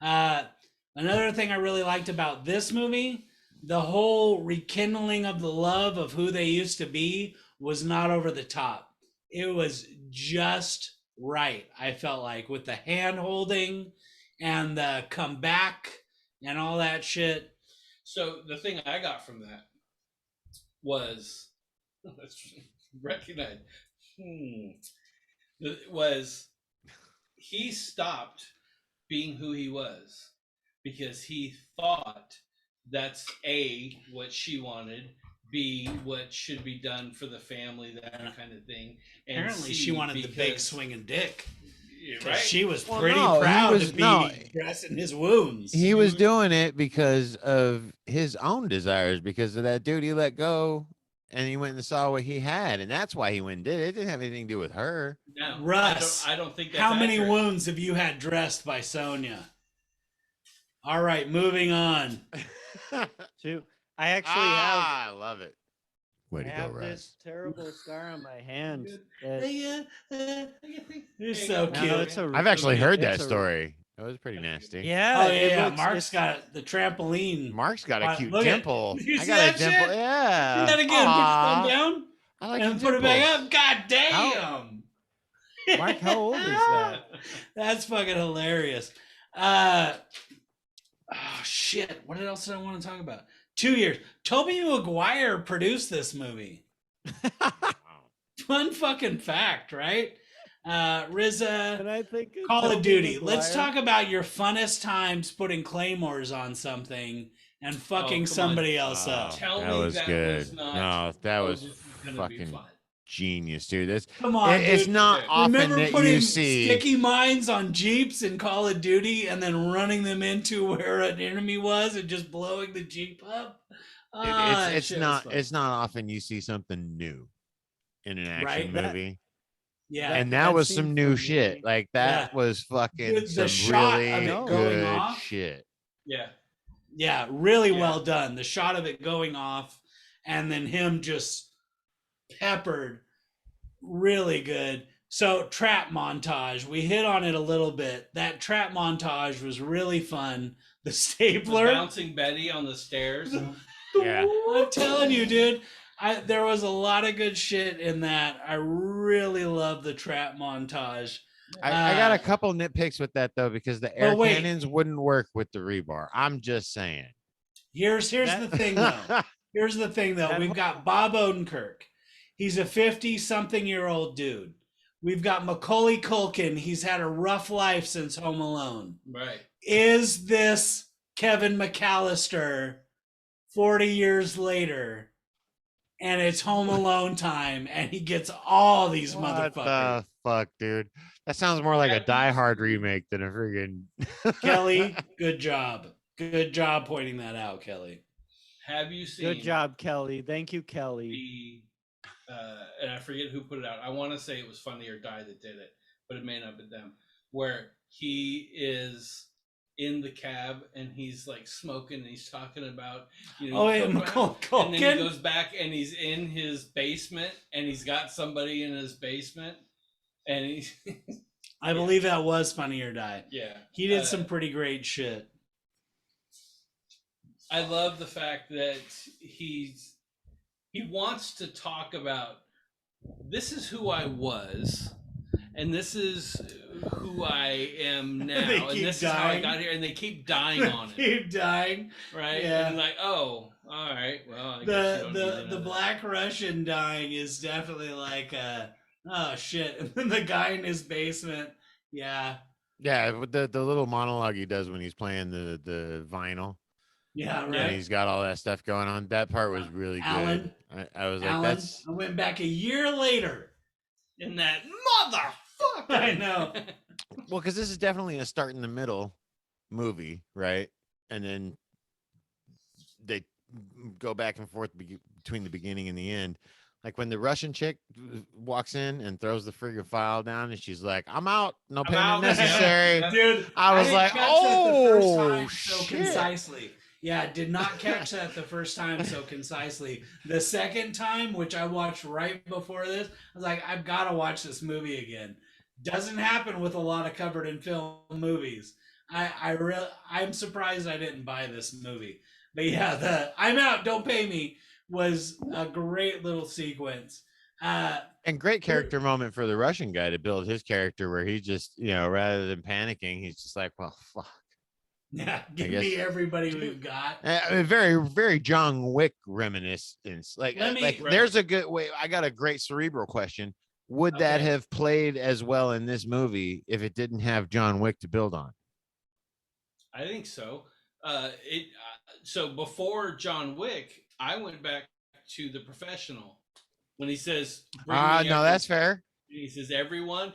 that. Another thing I really liked about this movie, the whole rekindling of the love of who they used to be was not over the top. It was just right, I felt like, with the hand holding and the come back and all that shit. So the thing I got from that was recognize was he stopped being who he was because he thought that's A, what she wanted, B, what should be done for the family, that kind of thing. And Apparently, C, she wanted the big because- swinging dick. Yeah, 'Cause right? she was Well, pretty no, he proud was- to be no. dressing his wounds. He was doing it because of his own desires, because of that dude he let go, and he went and saw what he had, and that's why he went and did it. It didn't have anything to do with her. No, Russ, I don't think that's How many accurate. wounds have you had dressed by Sonia? All right, moving on. Too. I actually have. I love it. Way I to go, have Russ. this terrible scar on my hand. That, You're so No, cute. it's a- I've actually heard that it's a- story. That was pretty nasty. Yeah. Oh it yeah, looks- Mark's it's- got the trampoline. Mark's got a Wow, cute look at- dimple. you I see got that a dimple. shit? Yeah. Do that again. Put your Aw. thumb down I like and your put it back dimples. up. God damn. Mark, how old is that? That's fucking hilarious. Oh shit! What else did I want to talk about? 2 years. Tobey Maguire produced this movie. Fun fucking fact, right? RZA, And I think it's Call of Tobey Duty. Let's Maguire. talk about your funnest times putting claymores on something and fucking come somebody on. else Oh, up. Tell that me was that good. was not- No, that Oh, was this is gonna be fucking fun. genius, dude. That's Come on, it's dude. not Yeah. often Remember that putting you see. sticky mines on Jeeps in Call of Duty and then running them into where an enemy was and just blowing the Jeep up? Ah, that It's shit was not fun. it's not often you see something new in an action Right? movie. Yeah. And that that was scene some new for shit. me- Like that Yeah. was fucking Dude, the some shot really of it good going off. shit. Yeah. Yeah, really Yeah. well done. The shot of it going off and then him just peppered, really good. So trap montage, we hit on it a little bit. That trap montage was really fun. The The stapler. bouncing Betty on the stairs. Yeah. I'm telling you, dude. There was a lot of good shit in that. I really love the trap montage. I got a couple nitpicks with that though, because the air wait. cannons wouldn't work with the rebar. I'm just saying. Here's That- the thing though. Here's the thing though. That We've whole- got Bob Odenkirk. He's a 50-something-year-old dude. We've got Macaulay Culkin. He's had a rough life since Home Alone. Right. Is this Kevin McAllister 40 years later? And it's Home Alone time, and he gets all these What motherfuckers. the fuck, dude? That sounds more like a Have you Die Hard seen- remake than a friggin' Kelly, good job. Good job pointing that out, Kelly. Have you seen Good job, Kelly. Thank you, Kelly. the and I forget who put it out. I want to say it was Funny or Die that did it, but it may not have been them. Where he is in the cab and he's like smoking and he's talking about, Oh, he's yeah, talking about- Culkin. and then he goes back and he's in his basement and he's got somebody in his basement and he's I believe that was Funny or Die. yeah. He did some pretty great shit. I love the fact that he wants to talk about this is who I was and this is who I am now They and keep this is how I dying. got here and they keep dying on it, Keep dying. right? Yeah. And like, oh, all right, well, I guess you don't need to The know that. Black Russian dying is definitely like oh shit. And then the guy in his basement. Yeah. yeah, with the little monologue he does when he's playing the vinyl. Yeah, And right. he's got all that stuff going on. That part was really Alan. good. I was like, Alan, that's I went back a year later. And that motherfucker. I know. well, because this is definitely a start in the middle movie, right? And then they go back and forth between the beginning and the end. Like when the Russian chick walks in and throws the friggin' file down, and she's like, "I'm out, no I'm payment out." necessary." Yeah. Dude, I was didn't like, catch that the first "Oh, time so shit." concisely. Yeah, did not catch that the first time so concisely. The second time, which I watched right before this, I was like, I've got to watch this movie again. Doesn't happen with a lot of covered in film movies. I'm surprised I didn't buy this movie. But yeah, the "I'm out, don't pay me" was a great little sequence. And great character moment for the Russian guy to build his character, where he just, rather than panicking, he's just like, "Well, fuck." Yeah, give guess- me everybody we've got. Very, very John Wick reminiscence. Like, Let me- like Right. there's a good way. I got a great cerebral question. Would that Okay. have played as well in this movie if it didn't have John Wick to build on? I think so. So before John Wick, I went back to The Professional when he says, "Bring me No, every-" that's fair. He says, "Everyone."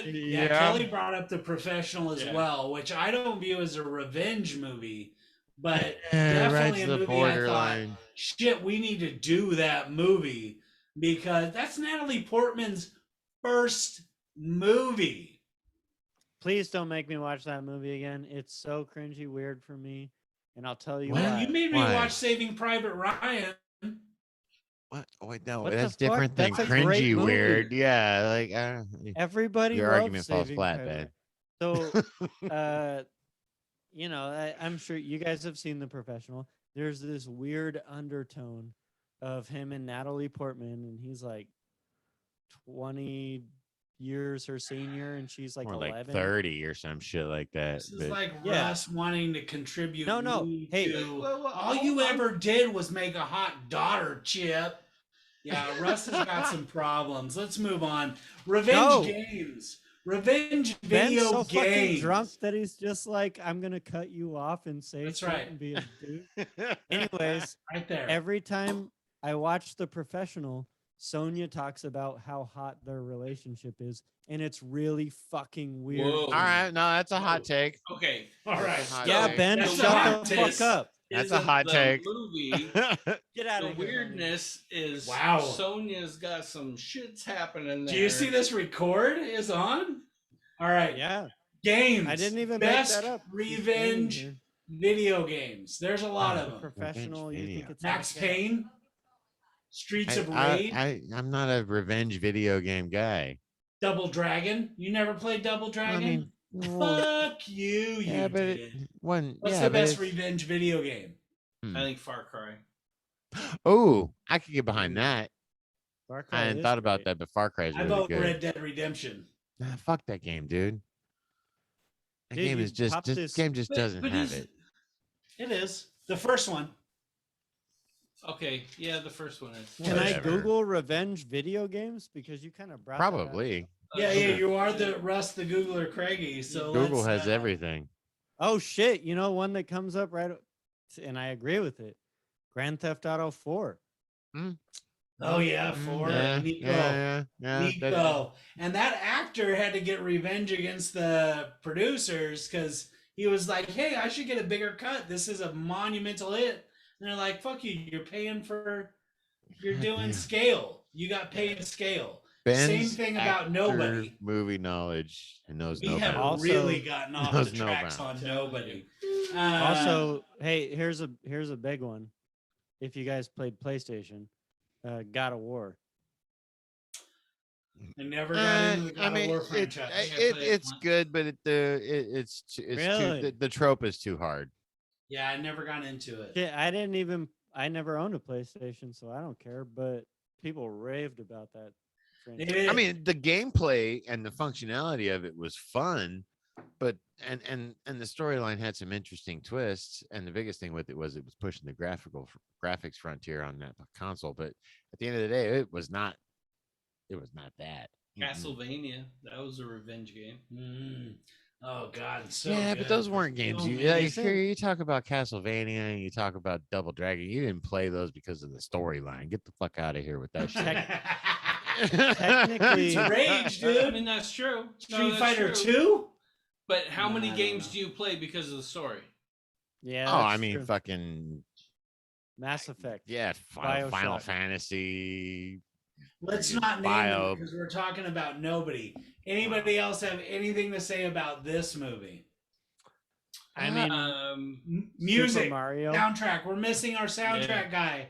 Yeah, Kelly brought up The Professional as Yeah. well, which I don't view as a revenge movie, but Yeah, definitely right a to the movie I thought, borderline. shit, we need to do that movie because that's Natalie Portman's first movie. Please don't make me watch that movie again. It's so cringy weird for me. And I'll tell you What? Man, why. you made me Why? watch Saving Private Ryan. What? Wait, no, What the that's fuck? different than That's a great cringy movie. weird. Yeah, like Everybody your loves argument falls Saving flat, Private Ben. Ryan. So, I'm sure you guys have seen The Professional. There's this weird undertone of him and Natalie Portman, and he's like 20 years her senior, and she's like More 11. like 30 or some shit like that. This is but- like Yeah. Russ wanting to contribute. No, me hey. to- Well, all you ever did was make a hot daughter, Chip. Yeah, Russ has got some problems. Let's move on. Revenge No. games. Revenge Ben's video so fucking games. drunk that he's just like, I'm gonna cut you off and say That's shit right. and be a dude. Anyways, Right there. every time I watch The Professional, Sonia talks about how hot their relationship is, and it's really fucking weird. Whoa. All right, no, that's a hot Whoa. take. Okay. All right. Hot Yeah, take. Ben, That's a shut hot the take. fuck up. That's a Isn't hot the take. Movie. Get out The of here. buddy. weirdness is Wow. Sonia's got some shits happening there. Do you see this record is on? All right. Yeah, Games. I didn't even Best make that up. He's playing revenge here. video games. There's a lot Oh, of The them. Professional. You think video. it's Max like that? Payne. Streets of Rage. I'm not a revenge video game guy. Double Dragon. You never played Double Dragon? Fuck you, you yeah, but did. one. What's yeah, the but best it's- revenge video game? I think Far Cry. Oh, I could get behind that. Far Cry I hadn't is thought about great. that, but Far Cry is I really vote good. Red Dead Redemption. Nah, fuck that game, dude. That Dude, game you is just pop this this- game just doesn't have is- it. It is. The first one. Okay, yeah, the first one is. Can I Whatever. Google revenge video games because you kind of brought that up. Probably. Yeah, Okay. yeah, you are the Russ the Googler Craigie. So Google let's, has everything. Oh shit! You know one that comes up right, and I agree with it. Grand Theft Auto 4. Oh yeah, for yeah, Nico. yeah. Nico. And that actor had to get revenge against the producers because he was like, hey, I should get a bigger cut. This is a monumental hit. And they're like, fuck you, you're God doing damn. scale. You got paid scale. Same Ben's thing about actor Nobody. movie knowledge and knows We no have bounds. Also- really gotten off knows the no tracks bounds. on Nobody. Also, hey, here's a big one. If you guys played PlayStation, God of War. I never got into the God of War franchise. It's good, but it's Really? too, the trope is too hard. Yeah, I never got into it. Yeah, I never owned a PlayStation, so I don't care. But people raved about that. They franchise. did. I mean, the gameplay and the functionality of it was fun, but and the storyline had some interesting twists. And the biggest thing with it was pushing the graphics frontier on that console. But at the end of the day, it was not that. Castlevania, that was a revenge game. Mm. Oh God, it's so Yeah, good. but those weren't games. So You talk about Castlevania and you talk about Double Dragon. You didn't play those because of the storyline. Get the fuck out of here with that shit. Technically- it's rage, I dude. mean, that's true. No, Street that's Fighter true. 2? But how many I don't games know. do you play because of the story? Yeah. Oh, I that's mean, true. fucking Mass Effect. yeah, Final BioShock. Fantasy. Let's friggin' not name Bio. it because we're talking about Nobody. Anybody else have anything to say about this movie? I mean, Music, Super Mario. soundtrack. We're missing our soundtrack guy.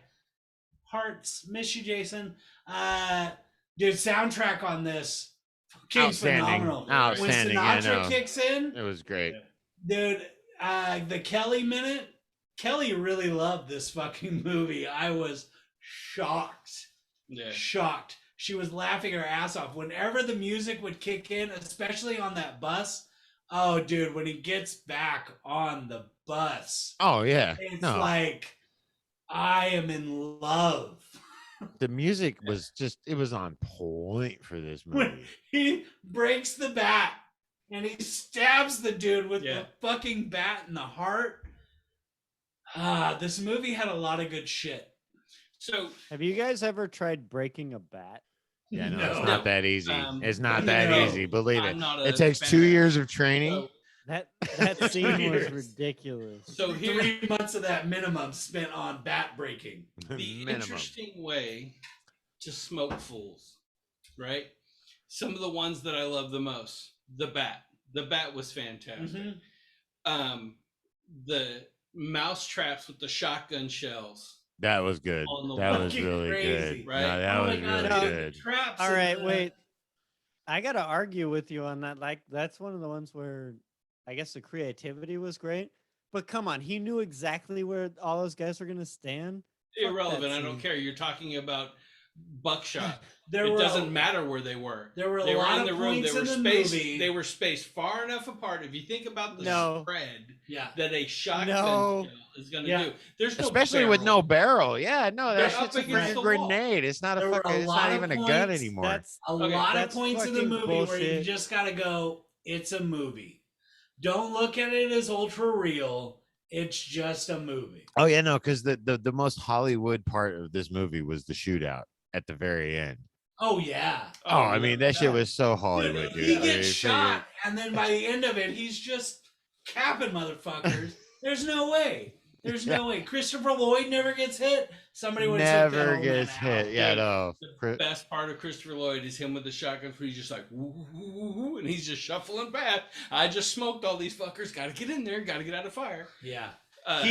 Hearts, miss you, Jason. Dude, soundtrack on this, fucking Outstanding. phenomenal. Outstanding, When yeah, Sinatra no. kicks in, It was great. dude, the Kelly minute. Kelly really loved this fucking movie. I was shocked. Yeah. Shocked. She was laughing her ass off whenever the music would kick in, especially on that bus. Oh, dude, when he gets back on the bus, Oh yeah, it's no, like I am in love. the music was it was on point for this When movie. he breaks the bat and he stabs the dude with Yeah. the fucking bat in the heart. This movie had a lot of good shit. So Have you guys ever tried breaking a bat? Yeah, no, No. it's not that easy. It's not that No. easy. Believe it. I'm not It a takes fan 2 of- years of training. So, That scene was Years. ridiculous. so here, 3 months of that minimum spent on bat breaking. the Minimum. interesting way to smoke fools, right? Some of the ones that I love the most. The bat. The bat was fantastic. Mhm. The mouse traps with the shotgun shells. That was good. On the That was fucking really crazy, good. right? No, that Oh my was God, really no. good. Traps. All in right, the- wait. I gotta argue with you on that. Like, that's one of the ones where I guess the creativity was great. But come on, he knew exactly where all those guys were gonna stand. Fuck Irrelevant. that I don't scene. care. You're talking about buckshot. There It were doesn't matter where they were. There were a They were lot in the of room. points They were in the spaced. movie. They were spaced far enough apart. If you think about the No. spread Yeah. that a shotgun No. shell is going to Yeah. do, there's no Especially with no barrel. barrel. Yeah, no, They're that up shit's a against freaking the wall. grenade. It's not a There were fucking. a It's lot not of even a gun points anymore. That's A Okay, lot of that's points in the fucking movie where you bullshit. just gotta go, it's a movie. Don't look at it as ultra real. It's just a movie. Oh yeah, no, because the most Hollywood part of this movie was the shootout at the very end. Oh yeah. Oh, I yeah. mean that shit was so Hollywood, Dude, dude. he I gets mean, shot, and then by the end of it, he's just capping motherfuckers. There's no way. There's no way. Christopher Lloyd never gets hit. Somebody would have took that never old gets man out. hit. Yeah, Dude, no. The best part of Christopher Lloyd is him with the shotgun, where he's just like, woo, woo, woo, woo, and he's just shuffling past. I just smoked all these fuckers. Got to get in there. Got to get out of fire. Yeah. And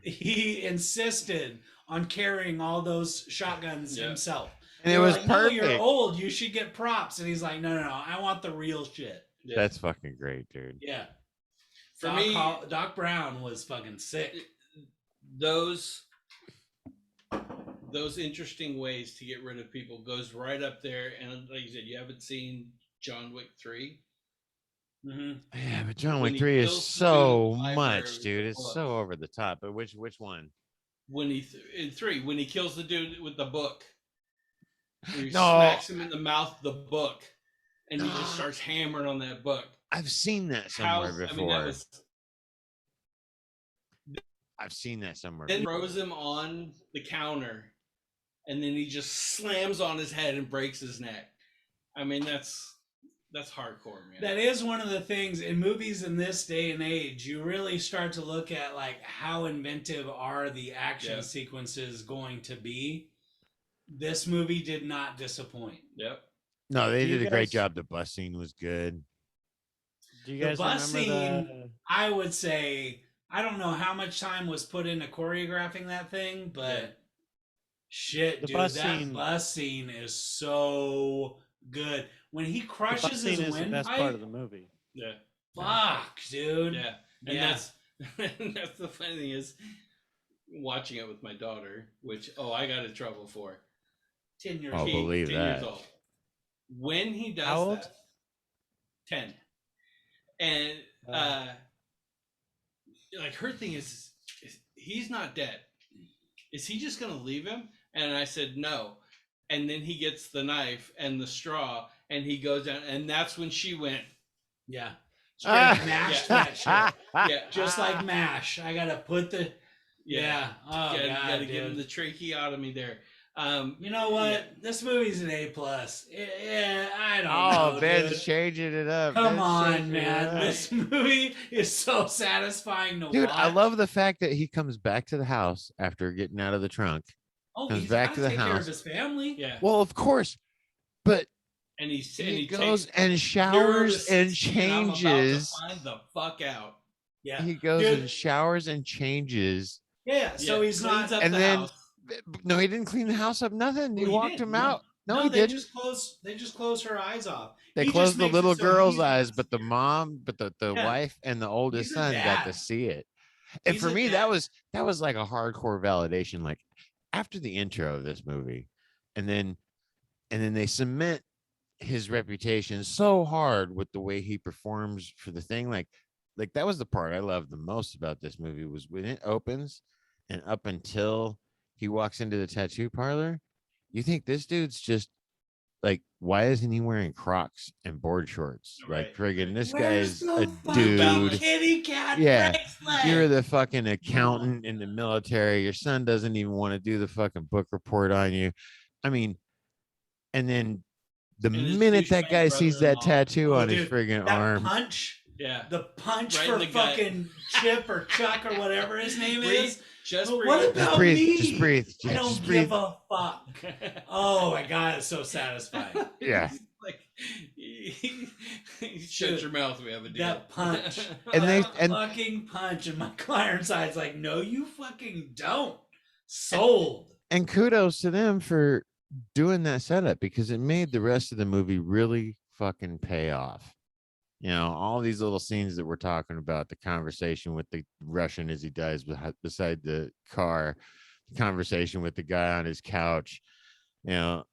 He insisted on carrying all those shotguns Yeah. himself. And They it were was like, "No, perfect. you're old. You should get props." And he's like, "No, I want the real shit." yeah. That's fucking great, dude. Yeah. For Doc, me, Doc Brown was fucking sick. those interesting ways to get rid of people goes right up there. And like you said, you haven't seen John Wick 3. Mm-hmm. Yeah, but John When Wick he 3 is kills the so dude in the much, library dude. with It's the so over the top. But which one? When in 3, when he kills the dude with the book, where he No. smacks him in the mouth with the book, and he just starts hammering on that book. I've seen that somewhere I mean, before. that was, I've seen that somewhere. then before. throws him on the counter and then he just slams on his head and breaks his neck. I mean, that's hardcore, man. That is one of the things in movies in this day and age. You really start to look at like how inventive are the action sequences going to be. This movie did not disappoint. Yep. No, they Do you did a great guys- job. The bus scene was good. Do you The guys bus remember scene, I would say, I don't know how much time was put into choreographing that thing, but shit, The dude, bus that scene- bus scene is so good. When he the bus crushes scene his is the best windpipe, part of the movie? Yeah. fuck, dude. Yeah. And Yeah. that's the funny thing is watching it with my daughter, which I got in trouble for. 10 years Oh, old. believe 10 that. years old. When he does How old? that, 10. And like her thing is he's not dead. Is he just gonna leave him? And I said no. And then he gets the knife and the straw and he goes down, and that's when she went, Yeah. Straight mashed that shit. yeah, Just like MASH. I gotta put the yeah. Oh gotta, god, gotta dude. give him the tracheotomy there. You know what? Yeah. This movie's an A+. Yeah, I don't Oh, know. Ben's dude. changing it up. Come Ben's on, changing it man. up. This movie is so satisfying to Dude, watch. I love the fact that he comes back to the house after getting out of the trunk. comes he's back gotta to the take care house. of his family. Yeah. Well, of course, but And he he goes takes and 0 to showers and 60, I'm about to changes. find the fuck out. Yeah. He goes Dude. and showers and changes. Yeah, so he's cleans not. up And the then- house. No, he didn't clean the house up. Nothing. He Well, walked didn't, him out. No, he they didn't. They just close her eyes off. They He just closed the makes it little so girl's he's eyes, not but the scared. mom, but the Yeah. wife and the oldest He's a son got to dad. see it. And He's for a me, dad. that was like a hardcore validation. Like after the intro of this movie, and then they cement his reputation so hard with the way he performs for the thing. Like that was the part I loved the most about this movie was when it opens and up until he walks into the tattoo parlor, you think this dude's just like, why isn't he wearing Crocs and board shorts? Like, Right. friggin', this Where's guy's the a fucking dude. kitty cat Yeah, bracelet? You're the fucking accountant in the military. Your son doesn't even want to do the fucking book report on you. I mean, and then the And his minute that douchebag guy sees that brother-in-law. tattoo Oh, on his dude, friggin' that arm, punch. Yeah. The punch Right for in the gut. fucking Chip or Chuck or whatever his name Breathe. is. Just But breathe. what just about breathe, me? just breathe, I don't just breathe. give a fuck. Oh my god, it's so satisfying. Yeah. Like, shut your mouth. We have a deal. That punch. And they- That and- fucking punch, and Michael Ironside's like, no, you fucking don't. Sold. And kudos to them for doing that setup because it made the rest of the movie really fucking pay off. You know, all these little scenes that we're talking about, the conversation with the Russian as he dies beside the car, the conversation with the guy on his couch, you know,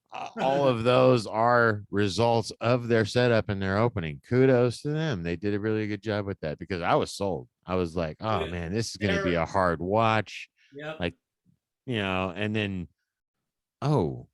all of those are results of their setup and their opening. Kudos to them. They did a really good job with that because I was sold. I was like, oh Dude, man, this is going to be they're- a hard watch. Yep. Like, you know, and then, oh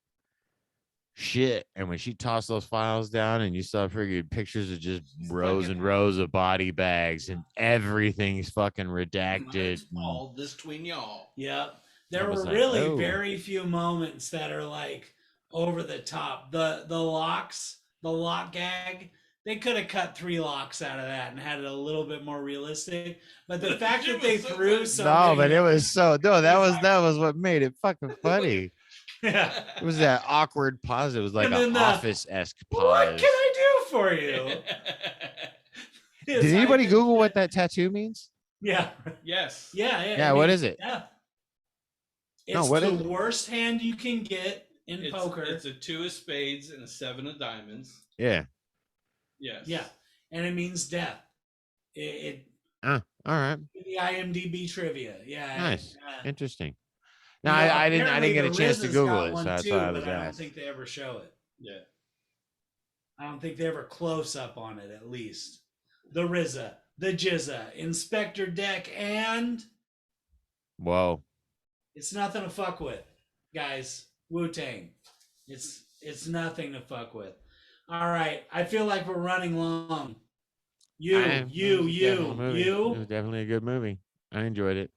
shit. And when she tossed those files down and you saw friggin' pictures of just rows fucking and rows of body bags and everything's fucking redacted. It's all this tween y'all. Yep. There was were like, really oh. very few moments that are like over the top. The locks, the lock gag, they could have cut 3 locks out of that and had it a little bit more realistic. But the fact It that they was so threw good. so No, many- but it was so no, that It's was like- that was what made it fucking funny. Yeah. It was that awkward pause. It was like And an then the, office-esque What pause. can I do for you? It's Did anybody like- Google what that tattoo means? Yeah. Yes. Yeah. Yeah, what is it? Yeah. No, It's what the is it? worst hand you can get in poker. It's a 2 of spades and a 7 of diamonds. Yeah. Yes. Yeah. And it means death. It All right. the IMDb trivia. Yeah. Nice. yeah. Interesting. No, You know, I didn't apparently get a the chance to RZA's Google got it, one so that's too, why I was but I don't asked. think they ever show it. Yeah. I don't think they ever close up on it, at least. The RZA, the Jizza, Inspector Deck, and Whoa. it's nothing to fuck with, guys. Wu-Tang. It's nothing to fuck with. All right. I feel like we're running long. It was You. definitely a good movie. I enjoyed it.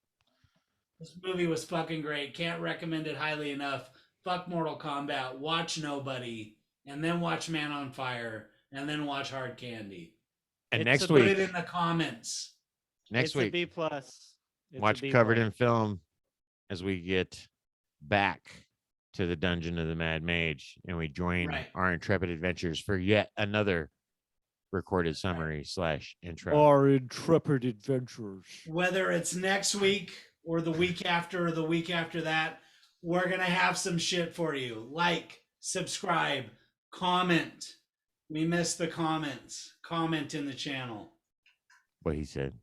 This movie was fucking great. Can't recommend it highly enough. fuck Mortal Kombat, watch Nobody, and then watch Man on Fire, and then watch Hard Candy. And It's next a Put week, it in the comments. next It's week, a B plus. It's a watch B Covered plus. in Film as we get back to the Dungeon of the Mad Mage and we join Right. our intrepid adventures for yet another recorded summary / intro. Our intrepid adventures. Whether it's next week or the week after or the week after that, we're going to have some shit for you. Like, subscribe, comment. We missed the comments. Comment in the channel. What he said.